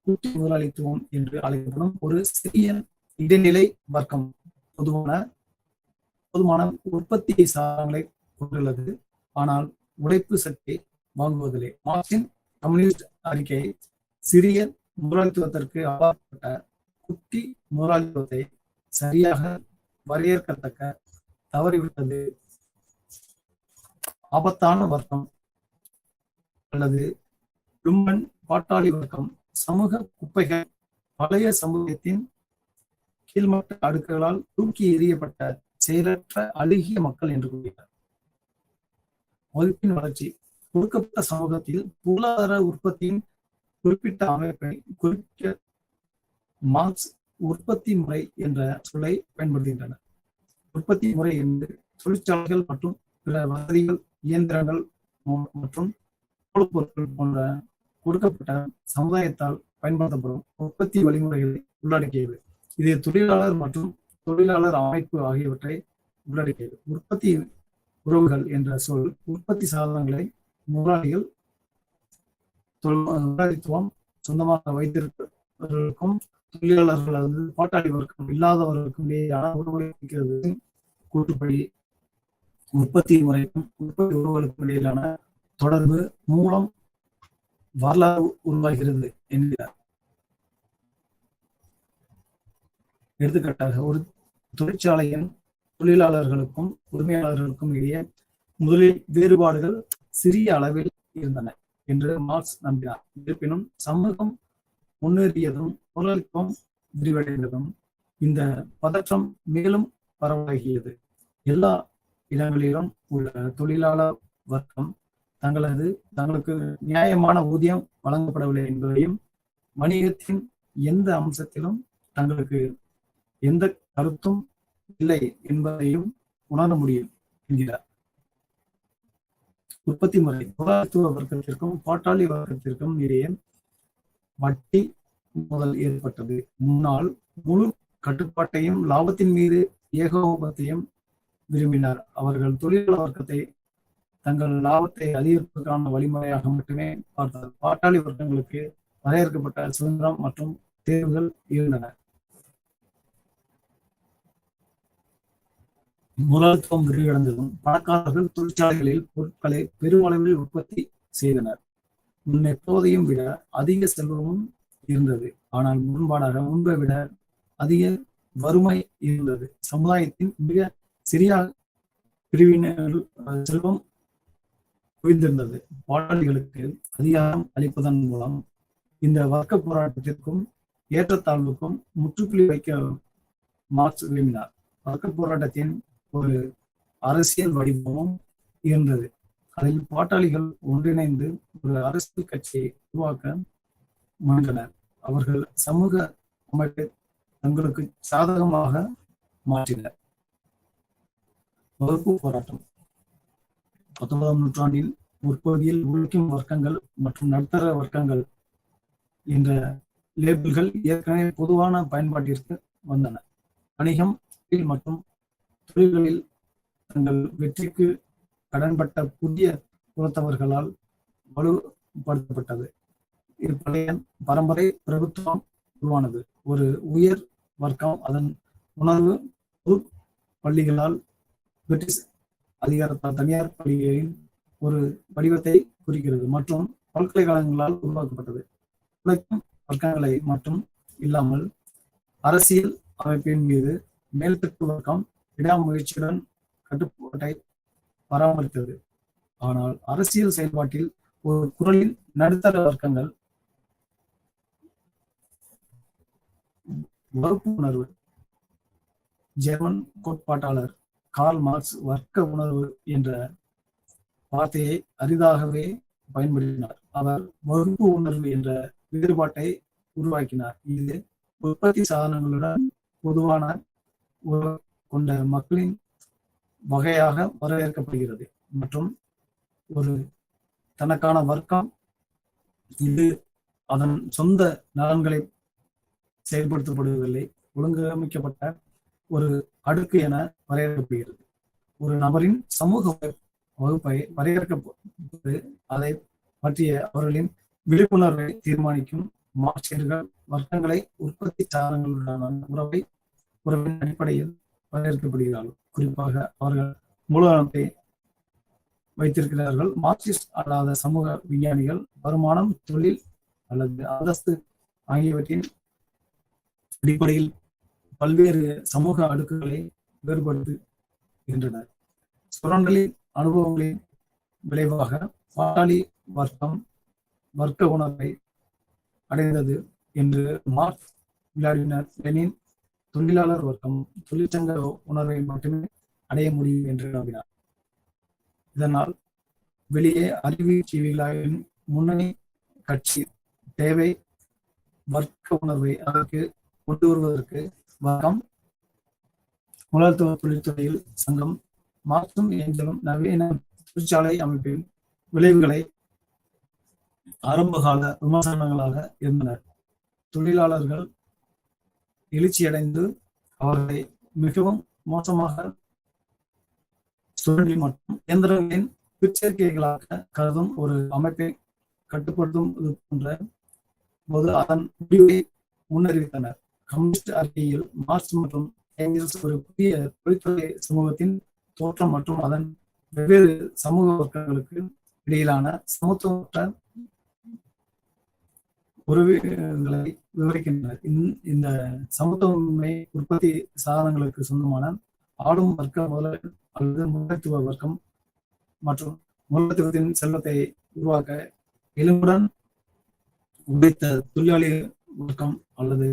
கூட்டு முதலாளித்துவம் என்று அழைக்கப்படும் ஒரு சிறிய இடைநிலை வர்க்கம் போதுமான உற்பத்தி சாதனங்களை கொண்டுள்ளது, ஆனால் உழைப்பு சக்தி வாங்குவதில்லை. மார்க்சின் கம்யூனிஸ்ட் அறிக்கை சிறிய முதலாளித்துவத்திற்கு அப்பாற்பட்ட குட்டி முதலாளித்துவத்தை சரியாக வரையறுக்கத்தக்க தவறிவிட்டது. ஆபத்தான வர்க்கம் அல்லது லும்பன் பாட்டாளி வர்க்கம் சமூக குப்பைகள் பழைய சமூகத்தின் கீழ்மட்ட அடுக்குகளால் தூக்கி எறியப்பட்ட செயலற்ற அழுகிய மக்கள் என்று கூறுகிறார். வகுப்பின் வளர்ச்சி கொடுக்கப்பட்ட சமூகத்தில் பொருளாதார உற்பத்தியின் குறிப்பிட்ட அமைப்பை குறிப்பிட்ட மார்க்ஸ் உற்பத்தி முறை என்ற சொல்லை பயன்படுத்துகின்றனர். உற்பத்தி முறை என்பது தொழிற்சாலைகள் மற்றும் பிற வசதிகள், இயந்திரங்கள் மற்றும் மூலப்பொருட்கள் போன்ற கொடுக்கப்பட்ட சமுதாயத்தால் பயன்படுத்தப்படும் உற்பத்தி வழிமுறைகளை உள்ளடக்கியது. இது தொழிலாளர் மற்றும் தொழிலாளர் அமைப்பு ஆகியவற்றை உள்ளடக்கியது. உற்பத்தி உறவுகள் என்ற சொல் உற்பத்தி சாதனங்களை முதலாளிகள் முதலாளித்துவம் சொந்தமாக வைத்திருப்பவர்களுக்கும் தொழிலாளர்கள் அல்லது பாட்டாளி வர்க்கம் இல்லாதவர்களுக்கும் இடையேயான உறவுகளை குறிக்கிறது. கூட்டுப்படி உற்பத்தி முறைக்கும் உற்பத்தி உறவுகளுக்கும் இடையிலான தொடர்பு மூலம் வரலாறு உருவாகிறது என்கிறார். எடுத்துக்காட்டாக, ஒரு தொழிற்சாலையின் தொழிலாளர்களுக்கும் உரிமையாளர்களுக்கும் இடையே முதலில் வேறுபாடுகள் சிறிய அளவில் இருந்தன என்று மார்க்ஸ் நம்பினார். இருப்பினும் சமூகம் முன்னேறியதும் முதலாளித்துவம் விரிவடைந்ததும் இந்த பதற்றம் மேலும் பரவலாகியது. எல்லா இடங்களிலும் உள்ள தொழிலாளர் வர்க்கம் தங்களுக்கு நியாயமான ஊதியம் வழங்கப்படவில்லை என்பதையும், வணிகத்தின் எந்த அம்சத்திலும் தங்களுக்கு எந்த கருத்தும் இல்லை என்பதையும் உணர முடியும் என்கிறார். உற்பத்தி முறை முதலாளித்துவ வர்க்கத்திற்கும் பாட்டாளி வர்க்கத்திற்கும் இடையே வட்டி முதல் ஏற்பட்டது. முன்னால் முழு கட்டுப்பாட்டையும் லாபத்தின் மீது ஏகோபத்தையும் விரும்பினார். அவர்கள் தொழிலாளர் வர்க்கத்தை தங்கள் லாபத்தை அதிகரிப்பதற்கான வழிமுறையாக மட்டுமே பார்த்தார். பாட்டாளி வர்க்கங்களுக்கு வரையறுக்கப்பட்ட சுதந்திரம் மற்றும் தேர்வுகள் இருந்தன. முதலாளித்துவம் விரிவடைந்ததும் பணக்காரர்கள் தொழிற்சாலைகளில் பொருட்களை பெருமளவில் உற்பத்தி செய்தனர். முன்னெப்போதையும் விட அதிக செல்வமும் இருந்தது. ஆனால் முரண்பாடாக முன்பை விட அதிக வறுமை இருந்தது. சமுதாயத்தின் மிக சிறிய பிரிவினர் செல்வம் குவிந்திருந்தது. பாட்டாளிகளுக்கு அதிகாரம் அளிப்பதன் மூலம் இந்த வர்க்க போராட்டத்திற்கும் ஏற்றத்தாழ்வுக்கும் முற்றுப்புள்ளி வைக்க மார்க்ஸ் விரும்பினார். வர்க்க போராட்டத்தின் ஒரு அரசியல் வடிவமும் இருந்தது. அதில் பாட்டாளிகள் ஒன்றிணைந்து ஒரு அரசியல் கட்சியை உருவாக்க முயன்றனர். அவர்கள் சமூக அமைப்பை தங்களுக்கு சாதகமாக மாற்றினர். வகுப்பு போராட்டம் 19ஆம் நூற்றாண்டின் முற்பகுதியில் உழைக்கும் வர்க்கங்கள் மற்றும் நடுத்தர வர்க்கங்கள் என்ற லேபிள்கள் ஏற்கனவே பொதுவான பயன்பாட்டிற்கு வந்தன. வணிகம் மற்றும் தொழில்களில் தங்கள் வெற்றிக்கு கடன்பட்ட புதிய குலத்தவர்களால் வலுப்படுத்தப்பட்டது. பழைய பரம்பரை பிரபுத்துவம் உருவானது. ஒரு உயர் வர்க்கம் அதன் உணர்வு பொது பள்ளிகளால் பிரிட்டிஷ் அதிகாரத்தால் தனியார் பள்ளிகளின் ஒரு வடிவத்தை குறிக்கிறது மற்றும் பல்கலைக்கழகங்களால் உருவாக்கப்பட்டது. உழைக்கும் வர்க்கங்களை மட்டும் இல்லாமல் அரசியல் அமைப்பின் மீது மேல்தட்டு வர்க்கம் விடாமுயற்சியுடன் கட்டுப்பாட்டை பராமரித்தது. ஆனால் அரசியல் செயல்பாட்டில் ஒரு குரலின் நடுத்தர வர்க்கங்கள் வகுப்பு உணர்வு. ஜெர்மன் கோட்பாட்டாளர் கார்ல் மார்க்ஸ் வர்க்க உணர்வு என்ற வார்த்தையை அரிதாகவே பயன்படுத்தினார். அவர் வகுப்பு உணர்வு என்ற வேறுபாட்டை உருவாக்கினார். இது உற்பத்தி சாதனங்களுடன் பொதுவான கொண்ட மக்களின் வகையாக வரவேற்கப்படுகிறது மற்றும் ஒரு தனக்கான வர்க்கம் இது அதன் சொந்த நலன்களை செயல்படுத்தப்படுவதில்லை, ஒழுங்கமைக்கப்பட்ட ஒரு அடுக்கு என வரையறுக்கப்படுகிறது. ஒரு நபரின் சமூக வகுப்பை வரையறுக்கப்பட்டு அதை பற்றிய அவர்களின் விழிப்புணர்வை தீர்மானிக்கும் மார்க்சியர்கள் வர்க்கங்களை உற்பத்தி சாதனங்களுடனான உறவின் அடிப்படையில் வரையறுக்கப்படுகிறார்கள். குறிப்பாக அவர்கள் மூலதனத்தை வைத்திருக்கிறார்கள். மார்க்சிஸ்ட் அல்லாத சமூக விஞ்ஞானிகள் வருமானம், தொழில் அல்லது அந்தஸ்து ஆகியவற்றின் அடிப்படையில் பல்வேறு சமூக அடுக்குகளை வேறுபடுத்துகின்றனர். சுரண்டலின் அனுபவங்களின் விளைவாக பாட்டாளி வர்க்கம் வர்க்க உணர்வை அடைந்தது என்று மார்க்ஸ் விளாடினர். லெனின் தொழிலாளர் வர்க்கம் தொழிற்சங்க உணர்வை மட்டுமே அடைய முடியும் என்று நம்பினார். இதனால் வெளியே அறிவுஜீவிகளின் முன்னணி கட்சி தேவை வர்க்க உணர்வை அதற்கு கொண்டு வருவதற்கு வர்க்கம் முதலாளித்துவ தொழில்துறையில் சங்கம் மார்க்சும் ஏஞ்சலும் நவீன தொழிற்சாலை அமைப்பின் விளைவுகளை ஆரம்பகால விமர்சனங்களாக இருந்தனர். தொழிலாளர்கள் எழுச்சியடைந்து அவர்களை மிகவும் மோசமாக சுரண்டி மற்றும் இயந்திரங்களின் பிற்சேர்க்கைகளாக கருதும் ஒரு அமைப்பை கட்டுப்படுத்தும் போன்ற போது அதன் முடிவை முன்னறிவித்தனர். கம்யூனிஸ்ட் அறிக்கையில் மார்க்ஸ் மற்றும் ஏங்கல்ஸ் ஒரு புதிய தொழிற்துறை சமூகத்தின் தோற்றம் மற்றும் அதன் வெவ்வேறு சமூக வர்க்கங்களுக்கு இடையிலான சமத்துவமற்ற உறவுகளை விவரிக்கின்றனர். இந்த சமத்துவமின்மை உற்பத்தி சாதனங்களுக்கு சொந்தமான ஆளும் வர்க்க முதலாளி அல்லது முதலாளித்துவ வர்க்கம் மற்றும் முதலாளித்துவத்தின் செல்வத்தை உருவாக்க எலும்புடன் உடைத்த தொழிலாளி வர்க்கம் அல்லது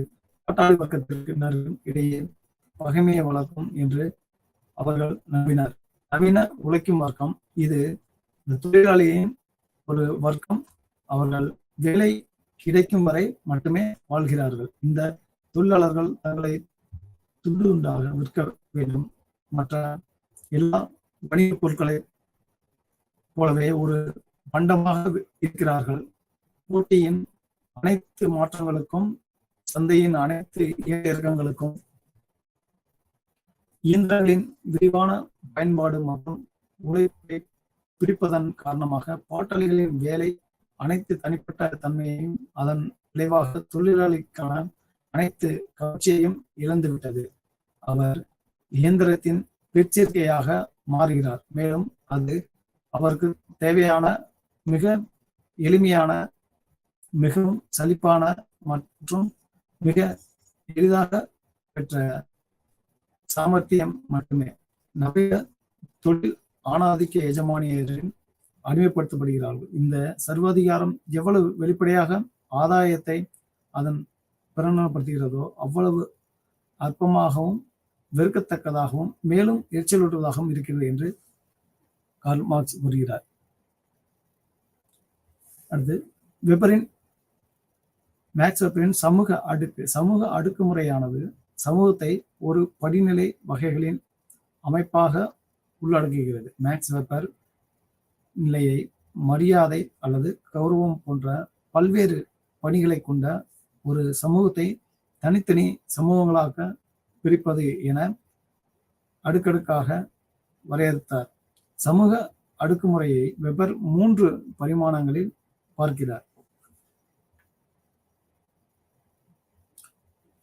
பாட்டாளி வர்க்கத்திற்கினருக்கும் இடையே பகைமையை வளர்க்கும் என்று அவர்கள் நம்பினர். நவீன உழைக்கும் வர்க்கம் இது இந்த தொழிலாளியின் ஒரு வர்க்கம். அவர்கள் வேலை கிடைக்கும் வரை மட்டுமே வாழ்கிறார்கள். இந்த தொழிலாளர்கள் தங்களை துண்டு துண்டாக விற்க வேண்டும். மற்ற எல்லா வணிகப் பொருட்களை போலவே ஒரு பண்டமாக இருக்கிறார்கள். போட்டியின் அனைத்து மாற்றங்களுக்கும் சந்தையின் அனைத்து இயக்கங்களுக்கும் இயந்திரங்களின் விரிவான பயன்பாடு மற்றும் உழைப்பை பிரிப்பதன் காரணமாக பாட்டாளிகளின் வேலை அனைத்து தனிப்பட்ட தன்மையையும் அதன் விளைவாக தொழிலாளிக்கான அனைத்து கவர்ச்சியையும் இழந்துவிட்டது. அவர் இயந்திரத்தின் பிற்சேர்க்கையாக மாறுகிறார். மேலும் அது அவருக்கு தேவையான மிக எளிமையான, மிகவும் சலிப்பான மற்றும் மிக எளிதாக பெற்ற சாமர்த்தியம் மட்டுமே. நவீன தொழில் ஆணாதிக்க எஜமானியரின் அடிமைப்படுத்தப்படுகிறார்கள். இந்த சர்வாதிகாரம் எவ்வளவு வெளிப்படையாக ஆதாயத்தை அதன் பிரகடனப்படுத்துகிறதோ அவ்வளவு அற்பமாகவும் வெறுக்கத்தக்கதாகவும் மேலும் எரிச்சலூட்டுவதாகவும் இருக்கிறது என்று கார்ல் மார்க்ஸ் கூறுகிறார். அடுத்து மேக்ஸ் வெப்பரின் சமூக அடுக்குமுறையானது சமூகத்தை ஒரு படிநிலை வகைகளின் அமைப்பாக உள்ளடக்குகிறது. மேக்ஸ் வெப்பர் நிலையை மரியாதை அல்லது கௌரவம் போன்ற பல்வேறு பணிகளை கொண்ட ஒரு சமூகத்தை தனித்தனி சமூகங்களாக பிரிப்பது என அடுக்கடுக்காக வரையறுத்தார். சமூக அடுக்குமுறையை வெப்பர் 3 பரிமாணங்களில் பார்க்கிறார்.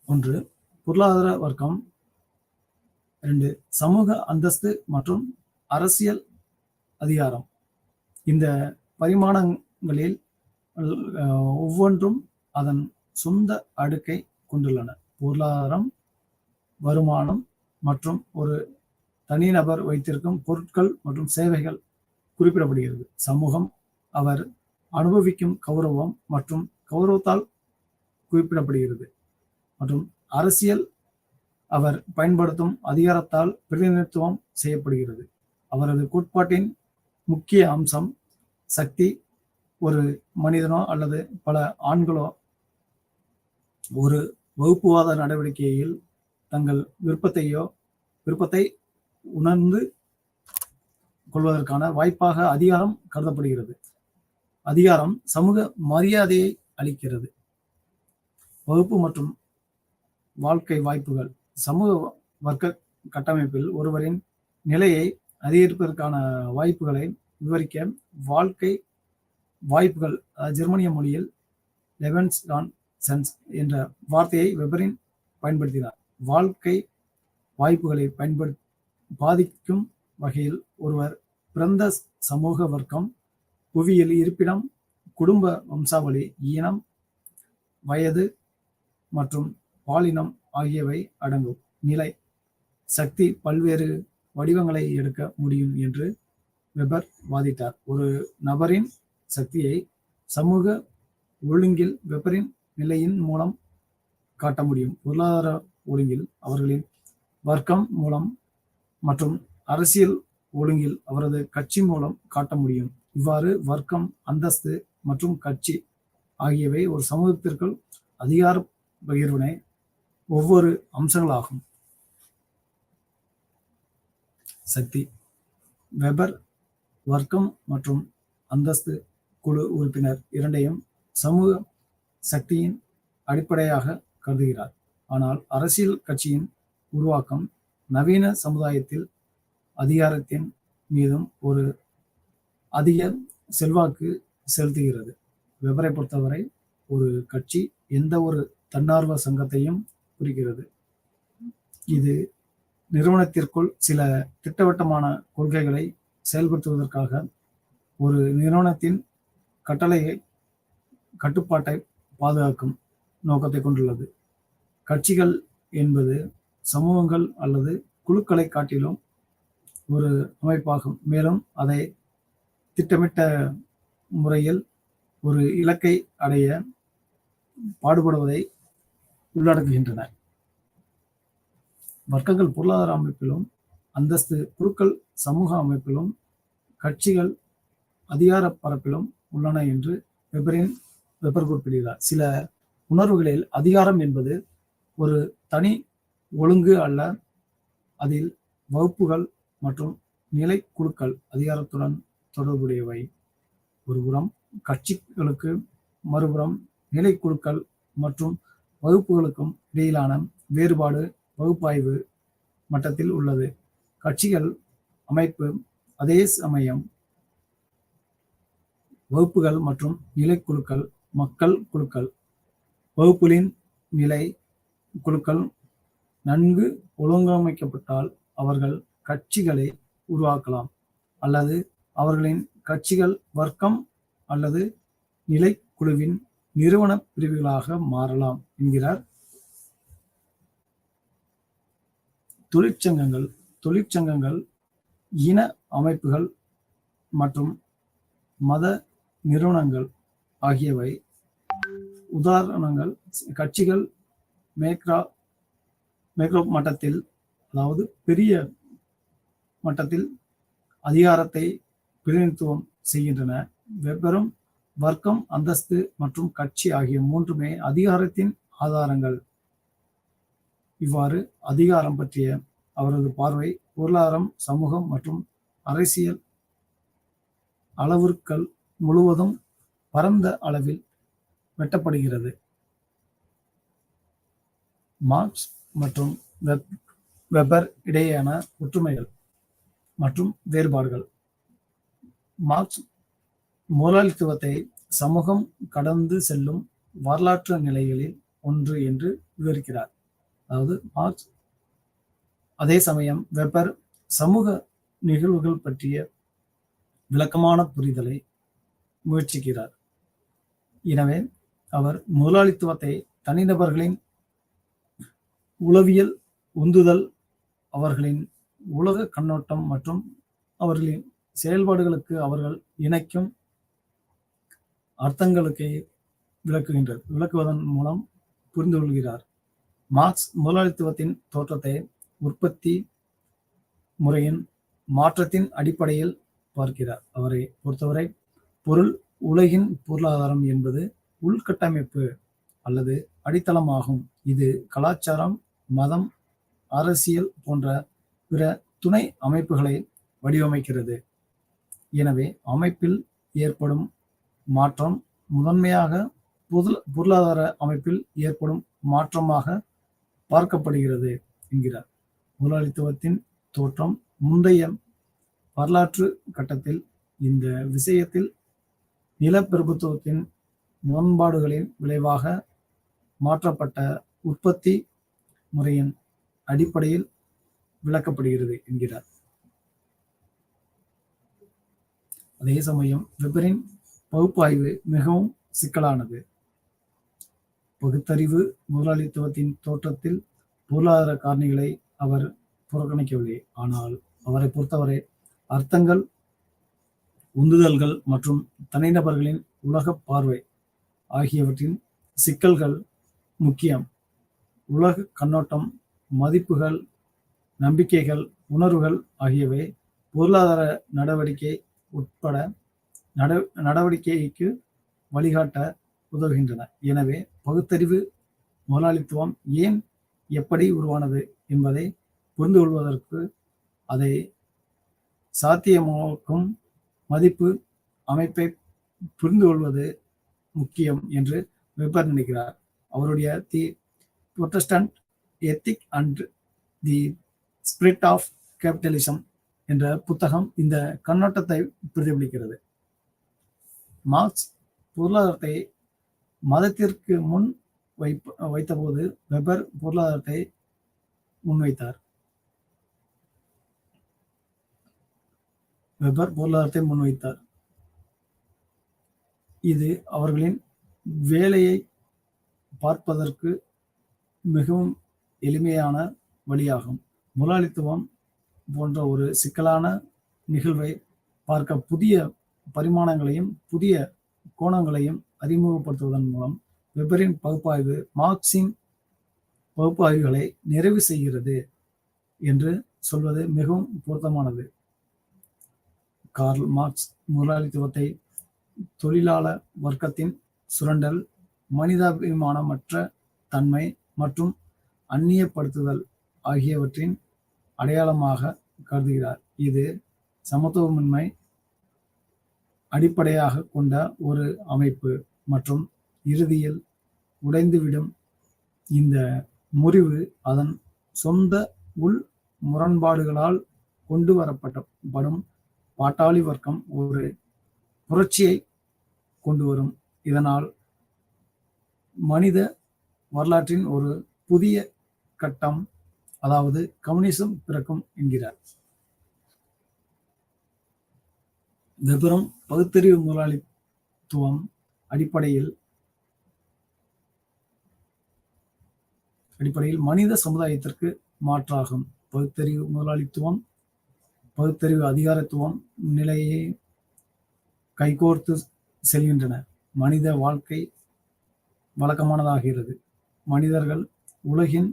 1. பொருளாதார வர்க்கம். 2. சமூக அந்தஸ்து மற்றும் அரசியல் அதிகாரம். இந்த பரிமாணங்களில் ஒவ்வொன்றும் அதன் சொந்த அடுக்கை கொண்டுள்ளன. பொருளாதாரம், வருமானம் மற்றும் ஒரு தனிநபர் வைத்திருக்கும் பொருட்கள் மற்றும் சேவைகள் குறிப்பிடப்படுகிறது. சமூகம் அவர் அனுபவிக்கும் கௌரவம் மற்றும் கௌரவத்தால் குறிப்பிடப்படுகிறது. மற்றும் அரசியல் அவர் பயன்படுத்தும் அதிகாரத்தால் பிரதிநிதித்துவம் செய்யப்படுகிறது. அவரது கோட்பாட்டின் முக்கிய அம்சம் சக்தி. ஒரு மனிதனோ அல்லது பல ஆண்களோ ஒரு வகுப்புவாத நடவடிக்கையில் தங்கள் விருப்பத்தை உணர்ந்து கொள்வதற்கான வாய்ப்பாக அதிகாரம் கருதப்படுகிறது. அதிகாரம் சமூக மரியாதையை அளிக்கிறது. வகுப்பு மற்றும் வாழ்க்கை வாய்ப்புகள். சமூக வர்க்க கட்டமைப்பில் ஒருவரின் நிலையை அதிகரிப்பதற்கான வாய்ப்புகளை விவரிக்க வாழ்க்கை வாய்ப்புகள் ஜெர்மனிய மொழியில் லெவன்ஸ்டான்சென்ஸ் என்ற வார்த்தையை வெப்பரின் பயன்படுத்தினார். வாழ்க்கை வாய்ப்புகளை பாதிக்கும் வகையில் ஒருவர் பிறந்த சமூக வர்க்கம், புவியியல் இருப்பிடம், குடும்ப வம்சாவளி, இனம், வயது மற்றும் பாலினம் ஆகியவை அடங்கும். நிலை, சக்தி பல்வேறு வடிவங்களை எடுக்க முடியும் என்று வெப்பர் வாதிட்டார். ஒரு நபரின் சக்தியை சமூக ஒழுங்கில் வெப்பரின் நிலையின் மூலம் காட்ட முடியும். பொருளாதார ஒழுங்கில் அவர்களின் வர்க்கம் மூலம் மற்றும் அரசியல் ஒழுங்கில் அவரது கட்சி மூலம் காட்ட முடியும். இவ்வாறு வர்க்கம், அந்தஸ்து மற்றும் கட்சி ஆகியவை ஒரு சமூகத்திற்குள் அதிகார பகிர்வினை ஒவ்வொரு அம்சங்களாகும். சக்தி. வெபர் வர்க்கம் மற்றும் அந்தஸ்து குழு உறுப்பினர் இரண்டையும் சமூக சக்தியின் அடிப்படையாக கருதுகிறார். ஆனால் அரசியல் கட்சியின் உருவாக்கம் நவீன சமுதாயத்தில் அதிகாரத்தின் மீதும் ஒரு அதிக செல்வாக்கு செலுத்துகிறது. வெபரை பொறுத்தவரை ஒரு கட்சி எந்த ஒரு தன்னார்வ சங்கத்தையும் குறிக்கிறது. இது நிறுவனத்திற்குள் சில திட்டவட்டமான கொள்கைகளை செயல்படுத்துவதற்காக ஒரு நிறுவனத்தின் கட்டுப்பாட்டை பாதுகாக்கும் நோக்கத்தை கொண்டுள்ளது. கட்சிகள் என்பது சமூகங்கள் அல்லது குழுக்களை காட்டிலும் ஒரு அமைப்பாகும். மேலும் அதை திட்டமிட்ட முறையில் ஒரு இலக்கை அடைய பாடுபடுவதை உள்ளடக்குகின்றன. வர்க்கங்கள் பொருளாதார அமைப்பிலும் அந்தஸ்து குழுக்கள் சமூக அமைப்பிலும் கட்சிகள் அதிகார பரப்பிலும் உள்ளன என்று வெபர் குறிப்பிடுகிறார். சில உணர்வுகளில் அதிகாரம் என்பது ஒரு தனி ஒழுங்கு அல்ல, அதில் வகுப்புகள் மற்றும் நிலை குழுக்கள் அதிகாரத்துடன் தொடர்புடையவை. ஒருபுறம் கட்சிகளுக்கு மறுபுறம் நிலை குழுக்கள் மற்றும் வகுப்புகளுக்கும் இடையிலான வேறுபாடு பகுப்பாய்வு மட்டத்தில் உள்ளது. கட்சிகள் அமைப்பு அதே சமயம் வகுப்புகள் மற்றும் நிலைக்குழுக்கள் மக்கள் குழுக்கள். வகுப்புகளின் நிலை குழுக்கள் நன்கு ஒழுங்கமைக்கப்பட்டால் அவர்கள் கட்சிகளை உருவாக்கலாம், அல்லது அவர்களின் கட்சிகள் வர்க்கம் அல்லது நிலைக்குழுவின் நிறுவன பிரிவுகளாக மாறலாம் என்கிறார். தொழிற்சங்கங்கள் இன அமைப்புகள் மற்றும் மத நிறுவனங்கள் ஆகியவை உதாரணங்கள். கட்சிகள் மேக்ரோ மட்டத்தில், அதாவது பெரிய மட்டத்தில் அதிகாரத்தை பிரதிநிதித்துவம் செய்கின்றன. வெவ்வேறும் வர்க்கம், அந்தஸ்து மற்றும் கட்சி ஆகிய மூன்றுமே அதிகாரத்தின் ஆதாரங்கள். இவ்வாறு அதிகாரம் பற்றிய அவரது பார்வை பொருளாதாரம், சமூகம் மற்றும் அரசியல் அளவுருக்கள் முழுவதும் பரந்த அளவில் வெட்டப்படுகிறது. மார்க்ஸ் மற்றும் வெபர் இடையேயான ஒற்றுமைகள் மற்றும் வேறுபாடுகள். மார்க்ஸ் முதலாளித்துவத்தை சமூகம் கடந்து செல்லும் வரலாற்று நிலைகளில் ஒன்று என்று விவரிக்கிறார். அதாவது மார்க்ஸ். அதே சமயம் வெபர் சமூக நிகழ்வுகள் பற்றிய விளக்கமான புரிதலை முயற்சிக்கிறார். எனவே அவர் முதலாளித்துவத்தை தனிநபர்களின் உளவியல் உந்துதல், அவர்களின் உலக கண்ணோட்டம் மற்றும் அவர்களின் செயல்பாடுகளுக்கு அவர்கள் இணைக்கும் அர்த்தங்களுக்கு விளக்குவதன் மூலம் புரிந்து கொள்கிறார். மார்க்ஸ் முதலாளித்துவத்தின் தோற்றத்தை உற்பத்தி முறையின் மாற்றத்தின் அடிப்படையில் பார்க்கிறார். அவரை பொறுத்தவரை பொருள் உலகின் பொருளாதாரம் என்பது உள்கட்டமைப்பு அல்லது அடித்தளமாகும். இது கலாச்சாரம், மதம், அரசியல் போன்ற பிற துணை அமைப்புகளை வடிவமைக்கிறது. எனவே அமைப்பில் ஏற்படும் மாற்றம் முதன்மையாக பொருளாதார அமைப்பில் ஏற்படும் மாற்றமாக பார்க்கப்படுகிறது என்கிறார். முதலாளித்துவத்தின் தோற்றம் முந்தைய வரலாற்று கட்டத்தில் இந்த விஷயத்தில் நிலப்பிரபுத்துவத்தின் முரண்பாடுகளின் விளைவாக மாற்றப்பட்ட உற்பத்தி முறையின் அடிப்படையில் விளக்கப்படுகிறது என்கிறார். அதே சமயம் வெபரின் பகுப்பாய்வு மிகவும் சிக்கலானது. பகுத்தறிவு முதலாளித்துவத்தின் தோற்றத்தில் பொருளாதார காரணிகளை அவர் புறக்கணிக்கவில்லை. ஆனால் அவரை பொறுத்தவரை அர்த்தங்கள், உந்துதல்கள் மற்றும் தனிநபர்களின் உலக பார்வை ஆகியவற்றின் சிக்கல்கள் முக்கியம். உலக கண்ணோட்டம், மதிப்புகள், நம்பிக்கைகள், உணர்வுகள் ஆகியவை பொருளாதார நடவடிக்கைக்கு வழிகாட்ட உதவுகின்றன. எனவே பகுத்தறிவு முதலாளித்துவம் ஏன், எப்படி உருவானது என்பதை புரிந்து கொள்வதற்கு அதை சாத்தியமாக்கும் மதிப்பு அமைப்பை புரிந்து கொள்வது முக்கியம் என்று வெபர் நினைக்கிறார். அவருடைய the Protestant ethic and the spirit of capitalism என்ற புத்தகம் இந்த கண்ணோட்டத்தை பிரதிபலிக்கிறது. மார்க்ஸ் பொருளாதாரத்தை மதத்திற்கு முன் வைத்தபோது வெபர் பொருளாதாரத்தை முன்வைத்தார். இது அவர்களின் வேலையை பார்ப்பதற்கு மிகவும் எளிமையான வழியாகும். முதலாளித்துவம் போன்ற ஒரு சிக்கலான நிகழ்வை பார்க்க புதிய பரிமாணங்களையும் புதிய கோணங்களையும் அறிமுகப்படுத்துவதன் மூலம் வெபரின் பகுப்பாய்வு மார்க்சின் பகுப்பாய்வுகளை நிறைவு செய்கிறது என்று சொல்வது மிகவும் பொருத்தமானது. கார்ல் மார்க்ஸ் முதலாளித்துவத்தை தொழிலாளர் வர்க்கத்தின் சுரண்டல், மனிதாபிமானமற்ற தன்மை மற்றும் அந்நியப்படுத்துதல் ஆகியவற்றின் அடையாளமாக கருதுகிறார். இது சமத்துவமின்மை அடிப்படையாக கொண்ட ஒரு அமைப்பு மற்றும் இறுதியில் உடைந்துவிடும். இந்த முறிவு அதன் சொந்த உள் முரண்பாடுகளால் கொண்டு வரப்படும். பாட்டாளி வர்க்கம் ஒரு புரட்சியை கொண்டு வரும். இதனால் மனித வரலாற்றின் ஒரு புதிய கட்டம், அதாவது கம்யூனிசம் பிறக்கும் என்கிறார். வெபரும் பகுத்தறிவு முதலாளித்துவம் அடிப்படையில் மனித சமுதாயத்திற்கு மாற்றாகும். பகுத்தறிவு முதலாளித்துவம் பகுத்தறிவு அதிகாரத்துவம் நிலையை கைகோர்த்து செல்கின்றன. மனித வாழ்க்கை வழக்கமானதாகிறது. மனிதர்கள் உலகின்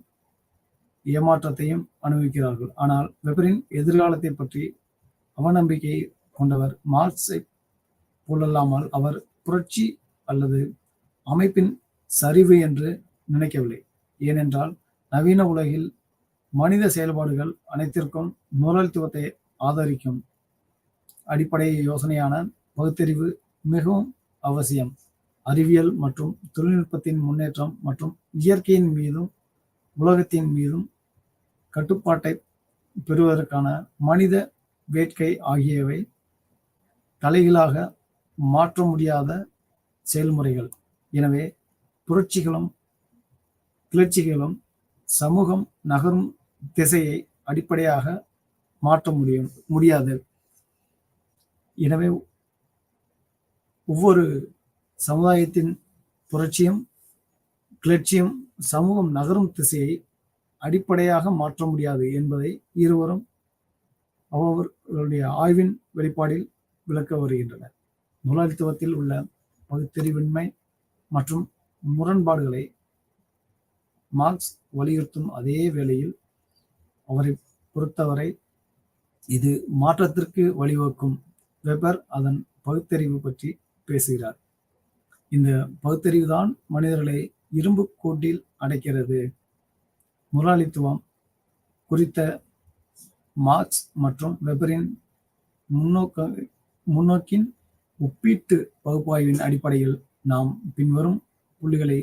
ஏமாற்றத்தையும் அனுபவிக்கிறார்கள். ஆனால் வெபரின் எதிர்காலத்தை பற்றி அவநம்பிக்கை கொண்டவர். மார்க்ஸை போலல்லாமல் அவர் புரட்சி அல்லது அமைப்பின் சரிவு என்று நினைக்கவில்லை. ஏனென்றால் நவீன உலகில் மனித செயல்பாடுகள் அனைத்திற்கும் முதலாளித்துவத்தை ஆதரிக்கும் அடிப்படை யோசனையான பகுத்தறிவு மிகவும் அவசியம். அறிவியல் மற்றும் தொழில்நுட்பத்தின் முன்னேற்றம் மற்றும் இயற்கையின் மீதும் உலகத்தின் மீதும் கட்டுப்பாட்டை பெறுவதற்கான மனித வேட்கை ஆகியவை தலைகீழாக மாற்ற முடியாத செயல்முறைகள். எனவே புரட்சிகளும் கிளர்ச்சிகளும் சமூகம் நகரும் திசையை அடிப்படையாக மாற்ற முடியாது. எனவே ஒவ்வொரு சமுதாயத்தின் புரட்சியும் கிளர்ச்சியும் சமூகம் நகரும் திசையை அடிப்படையாக மாற்ற முடியாது என்பதை இருவரும் அவர்களுடைய ஆய்வின் வெளிப்பாடில் விளக்க வருகின்றனர். முதலாளித்துவத்தில் உள்ள பகுத்தறிவின்மை மற்றும் முரண்பாடுகளை மார்க்ஸ் வலியுறுத்தும் அதே வேளையில் அவரை பொறுத்தவரை இது மாற்றத்திற்கு வழிவகுக்கும். வெபர் அதன் பகுத்தறிவு பற்றி பேசுகிறார். இந்த பகுத்தறிவுதான் மனிதர்களை இரும்பு கோட்டில் அடைக்கிறது. முதலாளித்துவம் குறித்த மார்க்ஸ் மற்றும் வெபரின் முன்னோக்கின் ஒப்பீட்டு பகுப்பாய்வின் அடிப்படையில் நாம் பின்வரும் புள்ளிகளை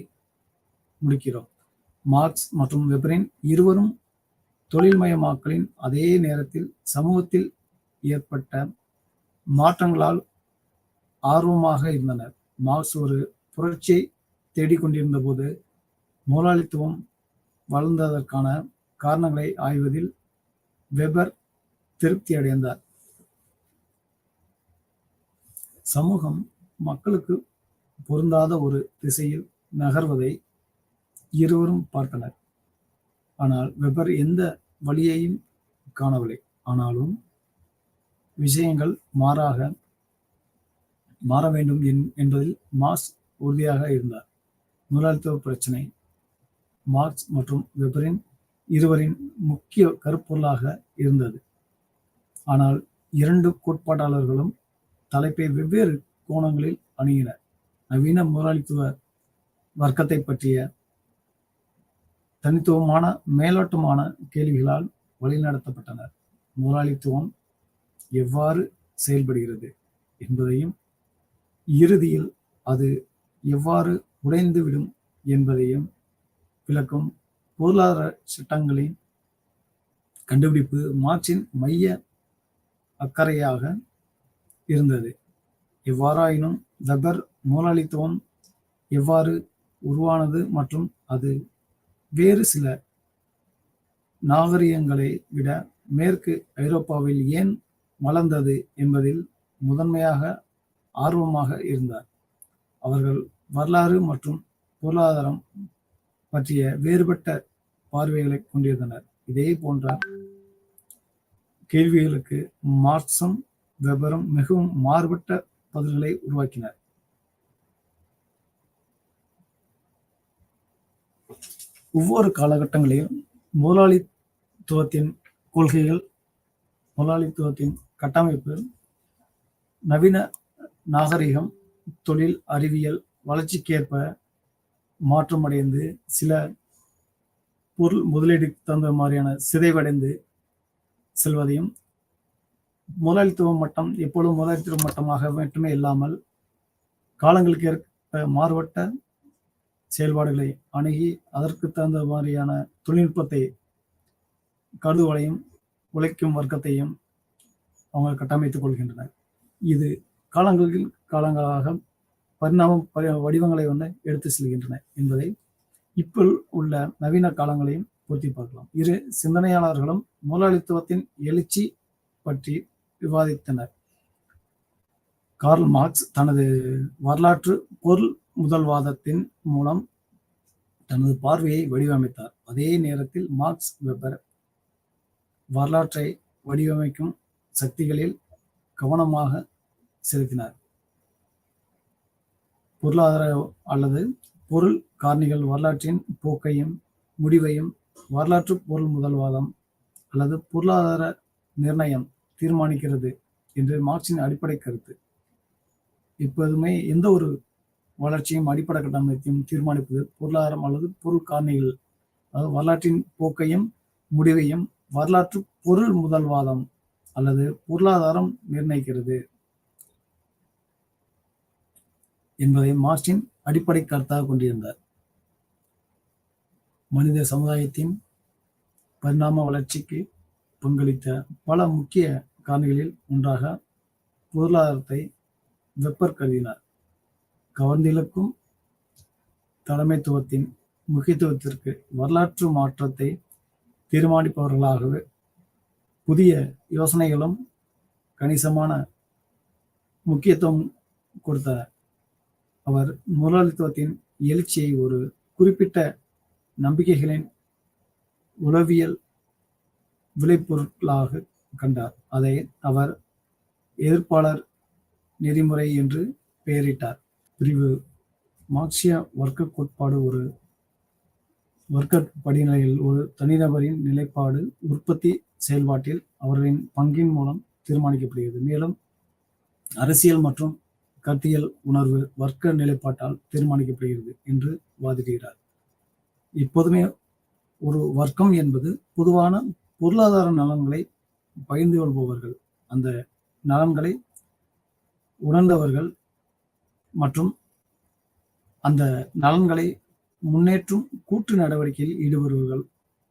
முடிக்கிறோம். மார்க்ஸ் மற்றும் வெபரின் இருவரும் தொழில்மயமாக்கலின் அதே நேரத்தில் சமூகத்தில் ஏற்பட்ட மாற்றங்களால் ஆர்வமாக இருந்தனர். மார்க்ஸ் ஒரு புரட்சியை தேடிக்கொண்டிருந்த போது முதலாளித்துவம் வளர்ந்ததற்கான காரணங்களை ஆய்வதில் வெபர் திருப்தி அடைந்தார். சமூகம் மக்களுக்கு பொருந்தாத ஒரு திசையில் நகர்வதை இருவரும் பார்த்தனர். ஆனால் வெபர் எந்த வழியையும் காணவில்லை. ஆனாலும் விஷயங்கள் மாற வேண்டும் என்பதில் மார்க்ஸ் உறுதியாக இருந்தார். முதலாளித்துவ பிரச்சனை மார்க்ஸ் மற்றும் வெபரின் இருவரின் முக்கிய கருப்பொருளாக இருந்தது. ஆனால் இரண்டு கோட்பாட்டாளர்களும் தலைப்பை வெவ்வேறு கோணங்களில் அணுகினர். நவீன முதலாளித்துவ வர்க்கத்தை பற்றிய தனித்துவமான மேலோட்டமான கேள்விகளால் வழிநடத்தப்பட்டனர். முதலாளித்துவம் எவ்வாறு செயல்படுகிறது என்பதையும் இறுதியில் அது எவ்வாறு உடைந்துவிடும் என்பதையும் விளக்கும் பொருளாதார சட்டங்களின் கண்டுபிடிப்பு மார்க்சின் மைய அக்கறையாக இருந்தது. எவ்வாறாயினும் வெபர் முதலாளித்துவம் எவ்வாறு உருவானது மற்றும் அது வேறு சில நாகரிகங்களை விட மேற்கு ஐரோப்பாவில் ஏன் வளர்ந்தது என்பதில் முதன்மையாக ஆர்வமாக இருந்தார். அவர்கள் வரலாறு மற்றும் பொருளாதாரம் பற்றிய வேறுபட்ட பார்வைகளை கொண்டிருந்தனர். இதே போன்ற கேள்விகளுக்கு மார்க்சும் வெபரும் மிகவும் மாறுபட்ட பதில்களை உருவாக்கினர். ஒவ்வொரு காலகட்டங்களிலும் முதலாளித்துவத்தின் கொள்கைகள், முதலாளித்துவத்தின் கட்டமைப்பு, நவீன நாகரிகம், தொழில் அறிவியல் வளர்ச்சிக்கேற்ப மாற்றமடைந்து சில பொருள் முதலீடு தகுந்த மாதிரியான சிதைவடைந்து செல்வதையும், முதலாளித்துவ மட்டம் எப்பொழுதும் முதலாளித்துவ மட்டமாக மட்டுமே இல்லாமல் காலங்களுக்கு ஏற்ப மாறுபட்ட செயல்பாடுகளை அணுகி அதற்கு தகுந்த மாதிரியான தொழில்நுட்பத்தை கருதுகோளையும் உழைக்கும் வர்க்கத்தையும் அவங்க கட்டமைத்துக் கொள்கின்றனர். இது காலங்களாக பரிணாம வடிவங்களை எடுத்து செல்கின்றன என்பதை இப்போ உள்ள நவீன காலங்களையும் பொருத்தி பார்க்கலாம். இரு சிந்தனையாளர்களும் முதலாளித்துவத்தின் எழுச்சி பற்றி விவாதித்தனர். கார்ல் மார்க்ஸ் தனது வரலாற்று பொருள் முதல்வாதத்தின் மூலம் தனது பார்வையை வடிவமைத்தார். அதே நேரத்தில் மார்க்ஸ் வெபர் வரலாற்றை வடிவமைக்கும் சக்திகளில் கவனமாக செலுத்தினார். பொருளாதார அல்லது பொருள் காரணிகள் வரலாற்றின் போக்கையும் முடிவையும் வரலாற்று பொருள் முதல்வாதம் அல்லது பொருளாதார நிர்ணயம் தீர்மானிக்கிறது என்று மார்க்சின் அடிப்படை கருத்து. எப்போதுமே எந்த ஒரு வளர்ச்சியும் அடிப்படை கட்டமைப்பையும் தீர்மானிப்பது பொருளாதாரம் அல்லது பொருள் காரணிகள். அதாவது வரலாற்றின் போக்கையும் முடிவையும் வரலாற்று பொருள் முதல்வாதம் அல்லது பொருளாதாரம் நிர்ணயிக்கிறது என்பதை மார்க்சின் அடிப்படை கருத்தாக கொண்டிருந்தார். மனித சமுதாயத்தின் பரிணாம வளர்ச்சிக்கு பங்களித்த பல முக்கிய காரணிகளில் ஒன்றாக பொருளாதாரத்தை வெப்பர் கருதினார். கவர்ந்திழுக்கும் தலைமைத்துவத்தின் முக்கியத்துவத்திற்கு வரலாற்று மாற்றத்தை தீர்மானிப்பவர்களாகவே புதிய யோசனைகளும் கணிசமான முக்கியத்துவம் கொடுத்தார். அவர் முதலாளித்துவத்தின் எழுச்சியை ஒரு குறிப்பிட்ட நம்பிக்கைகளின் உளவியல் விளைபொருட்களாக கண்டார். அதை அவர் எதிர்ப்பாளர் நெறிமுறை என்று பெயரிட்டார். பிரிவு மார்க்சிய வர்க்க கோட்பாடு ஒரு வர்க்க படிநிலையில் ஒரு தனிநபரின் நிலைப்பாடு உற்பத்தி செயல்பாட்டில் அவர்களின் பங்கின் மூலம் தீர்மானிக்கப்படுகிறது. மேலும் அரசியல் மற்றும் கருத்தியல் உணர்வு வர்க்க நிலைப்பாட்டால் தீர்மானிக்கப்படுகிறது என்று வாதிடுகிறார். இப்போதுமே ஒரு வர்க்கம் என்பது பொதுவான பொருளாதார நலன்களை பகிர்ந்து கொள்பவர்கள், அந்த நலன்களை உணர்ந்தவர்கள் மற்றும் அந்த நலன்களை முன்னேற்றும் கூட்டு நடவடிக்கையில் ஈடுபடுபவர்கள்.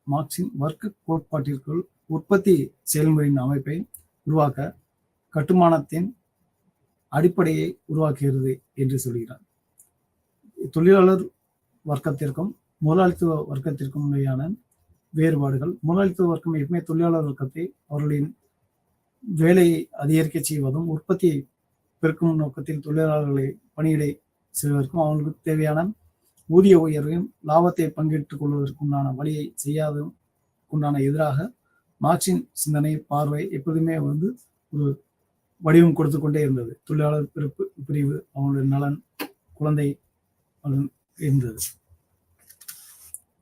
மார்க்சின் வர்க்க கோட்பாட்டிற்குள் உற்பத்தி செயல்முறையின் அமைப்பை உருவாக்க கட்டுமானத்தின் அடிப்படையை உருவாக்குகிறது என்று சொல்கிறார். தொழிலாளர் வர்க்கத்திற்கும் முதலாளித்துவ வர்க்கத்திற்கும் இடையான வேறுபாடுகள். முதலாளித்துவ வர்க்கம் எப்பவுமே தொழிலாளர் வர்க்கத்தை அவர்களின் வேலையை அதிகரிக்க செய்வதும் உற்பத்தியை பெருக்கும் நோக்கத்தில் தொழிலாளர்களை பணியிடை செய்வதற்கும் அவர்களுக்கு தேவையான ஊதிய உயர்வையும் லாபத்தை பங்கேற்றுக் கொள்வதற்குண்டான வழியை செய்யாதும் உண்டான எதிராக மார்க்சின் சிந்தனை பார்வை எப்போதுமே ஒரு வடிவம் கொடுத்து கொண்டே இருந்தது. தொழிலாளர் பிரிவு, அவங்களுடைய நலன், குழந்தை இருந்தது.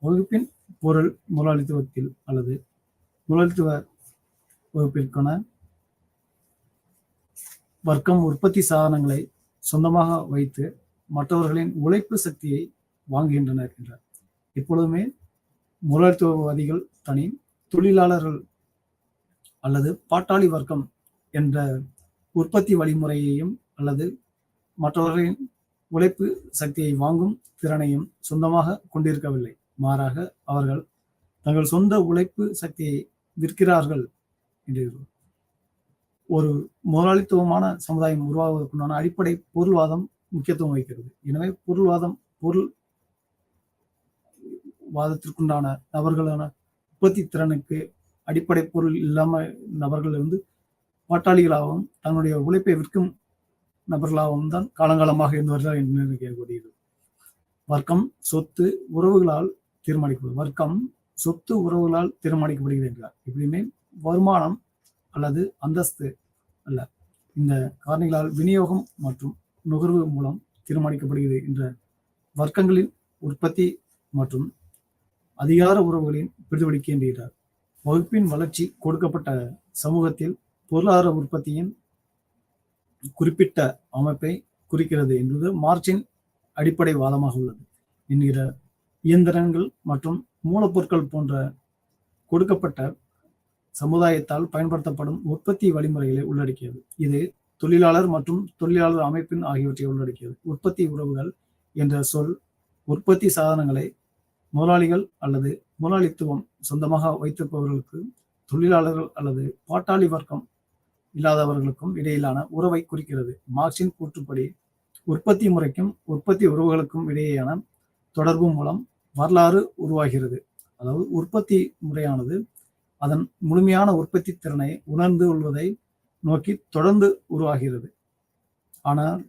வகுப்பின் பொருள் முதலாளித்துவத்தில் அல்லது முதலாளித்துவ வகுப்பிற்கான வர்க்கம் உற்பத்தி சாதனங்களை சொந்தமாக வைத்து மற்றவர்களின் உழைப்பு சக்தியை வாங்குகின்றனர் என்றார். எப்பொழுதுமே முதலாளித்துவவாதிகள் தனி, தொழிலாளர்கள் அல்லது பாட்டாளி வர்க்கம் என்ற உற்பத்தி வழிமுறையையும் அல்லது மற்றவர்களின் உழைப்பு சக்தியை வாங்கும் திறனையும் சொந்தமாக கொண்டிருக்கவில்லை. மாறாக அவர்கள் தங்கள் சொந்த உழைப்பு சக்தியை விற்கிறார்கள் என்று. ஒரு முதலாளித்துவமான சமுதாயம் உருவாவதற்குண்டான அடிப்படை பொருள்வாதம் முக்கியத்துவம் வகிக்கிறது. எனவே பொருள் வாதத்திற்குண்டான நபர்களான உற்பத்தி திறனுக்கு அடிப்படை பொருள் இல்லாம நபர்கள் பாட்டாளிகளாகவும் தன்னுடைய உழைப்பை விற்கும் நபர்களாகவும் தான் காலங்காலமாக இருந்து வருகிறார் என்று நினைக்கப்படுகிறது. வர்க்கம் சொத்து உறவுகளால் தீர்மானிக்கப்படுகிறது என்றார். எப்படியுமே வருமானம் அல்லது அந்தஸ்து அல்ல, இந்த காரணிகளால் விநியோகம் மற்றும் நுகர்வு மூலம் தீர்மானிக்கப்படுகிறது என்ற வர்க்கங்களின் உற்பத்தி மற்றும் அதிகார உறவுகளின் பிரதிபலிக்க என்கிறார். வகுப்பின் வளர்ச்சி கொடுக்கப்பட்ட சமூகத்தில் பொருளாதார உற்பத்தியின் குறிப்பிட்ட அமைப்பை குறிக்கிறது என்பது மார்க்சின் அடிப்படை வாதமாக உள்ளது என்கிற. இயந்திரங்கள் மற்றும் மூலப்பொருட்கள் போன்ற கொடுக்கப்பட்ட சமுதாயத்தால் பயன்படுத்தப்படும் உற்பத்தி வழிமுறைகளை உள்ளடக்கியது. இது தொழிலாளர் மற்றும் தொழிலாளர் அமைப்பின் ஆகியவற்றை உள்ளடக்கியது. உற்பத்தி உறவுகள் என்ற சொல் உற்பத்தி சாதனங்களை முதலாளிகள் அல்லது முதலாளித்துவம் சொந்தமாக வைத்திருப்பவர்களுக்கு தொழிலாளர்கள் அல்லது பாட்டாளி வர்க்கம் இல்லாதவர்களுக்கும் இடையிலான உறவை குறிக்கிறது. மார்க்சின் கூற்றுப்படி உற்பத்தி முறைக்கும் உற்பத்தி உறவுகளுக்கும் இடையேயான தொடர்பு மூலம் வரலாறு உருவாகிறது. அதாவது உற்பத்தி முறையானது அதன் முழுமையான உற்பத்தி திறனை உணர்ந்து கொள்வதை நோக்கி தொடர்ந்து உருவாகிறது. ஆனால்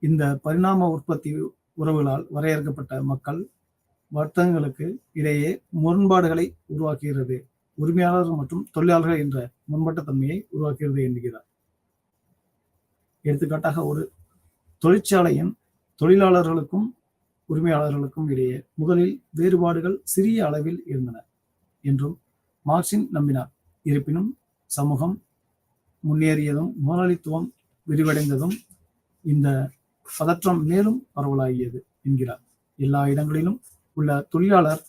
இந்த பரிணாம உற்பத்தி உறவுகளால் வரையறுக்கப்பட்ட மக்கள் வர்த்தகங்களுக்கு இடையே முரண்பாடுகளை உருவாக்குகிறது. உரிமையாளர்கள் மற்றும் தொழிலாளர்கள் என்ற முன்பட்ட தன்மையை உருவாக்குகிறது என்கிறார். எடுத்துக்காட்டாக, ஒரு தொழிற்சாலையின் தொழிலாளர்களுக்கும் உரிமையாளர்களுக்கும் இடையே முதலில் வேறுபாடுகள் சிறிய அளவில் இருந்தன என்றும் மார்க்சின் நம்பினார். இருப்பினும் சமூகம் முன்னேறியதும் முதலாளித்துவம் விரிவடைந்ததும் இந்த பதற்றம் மேலும் பரவலாகியது என்கிறார். எல்லா இடங்களிலும் உள்ள தொழிலாளர்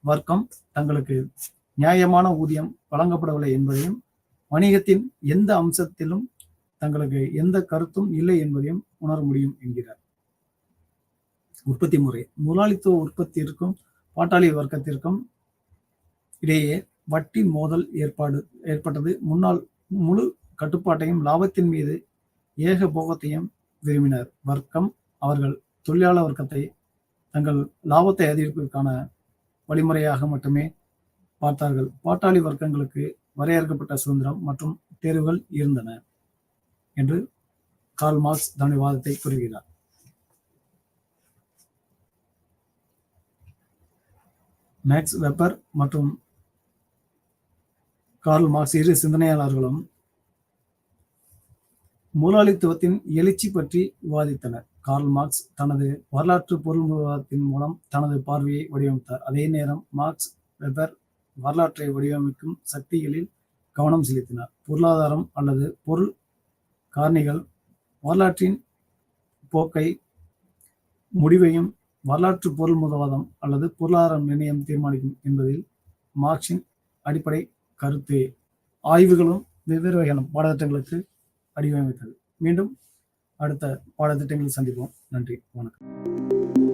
வர்க்கம் தங்களுக்கு நியாயமான ஊதியம் வழங்கப்படவில்லை என்பதையும் வணிகத்தின் எந்த அம்சத்திலும் தங்களுக்கு எந்த கருத்தும் இல்லை என்பதையும் உணர முடியும் என்கிறார். உற்பத்தி முறை முதலாளித்துவ உற்பத்திற்கும் பாட்டாளி வர்க்கத்திற்கும் இடையே வட்டி மோதல் ஏற்பட்டது. முழு கட்டுப்பாட்டையும் லாபத்தின் மீது ஏகபோகத்தையும் விரும்பினர். வர்க்கம் அவர்கள் தொழிலாளர் வர்க்கத்தை தங்கள் லாபத்தை அதிகரிப்பதற்கான வழிமுறையாக மட்டுமே பார்த்தார்கள். பாட்டாளி வர்க்கங்களுக்கு வரையறுக்கப்பட்ட சுதந்திரம் மற்றும் தேர்வுகள் இருந்தன என்று கார்ல் மார்க்ஸ் தன்னுடைய வாதத்தை கூறுகிறார். மேக்ஸ் வெப்பர் மற்றும் கார்ல் மார்க்ஸ் இரு சிந்தனையாளர்களும் முதலாளித்துவத்தின் எழுச்சி பற்றி விவாதித்தனர். கார்ல் மார்க்ஸ் தனது வரலாற்று பொருள்வாதத்தின் மூலம் தனது பார்வையை வடிவமைத்தார். அதே நேரம் மார்க்ஸ் வெப்பர் வரலாற்றை வடிவமைக்கும் சக்திகளில் கவனம் செலுத்தினார். பொருளாதாரம் அல்லது பொருள் காரணிகள் வரலாற்றின் போக்கை முடிவையும் வரலாற்று பொருள் முதல்வாதம் அல்லது பொருளாதார நிர்ணயம் தீர்மானிக்கும் என்பதில் மார்க்சின் அடிப்படை கருத்து ஆய்வுகளும் வெவ்வேறு வகையான பாடத்திட்டங்களுக்கு வடிவமைத்தது. மீண்டும் அடுத்த பாடத்திட்டங்களில் சந்திப்போம். நன்றி, வணக்கம்.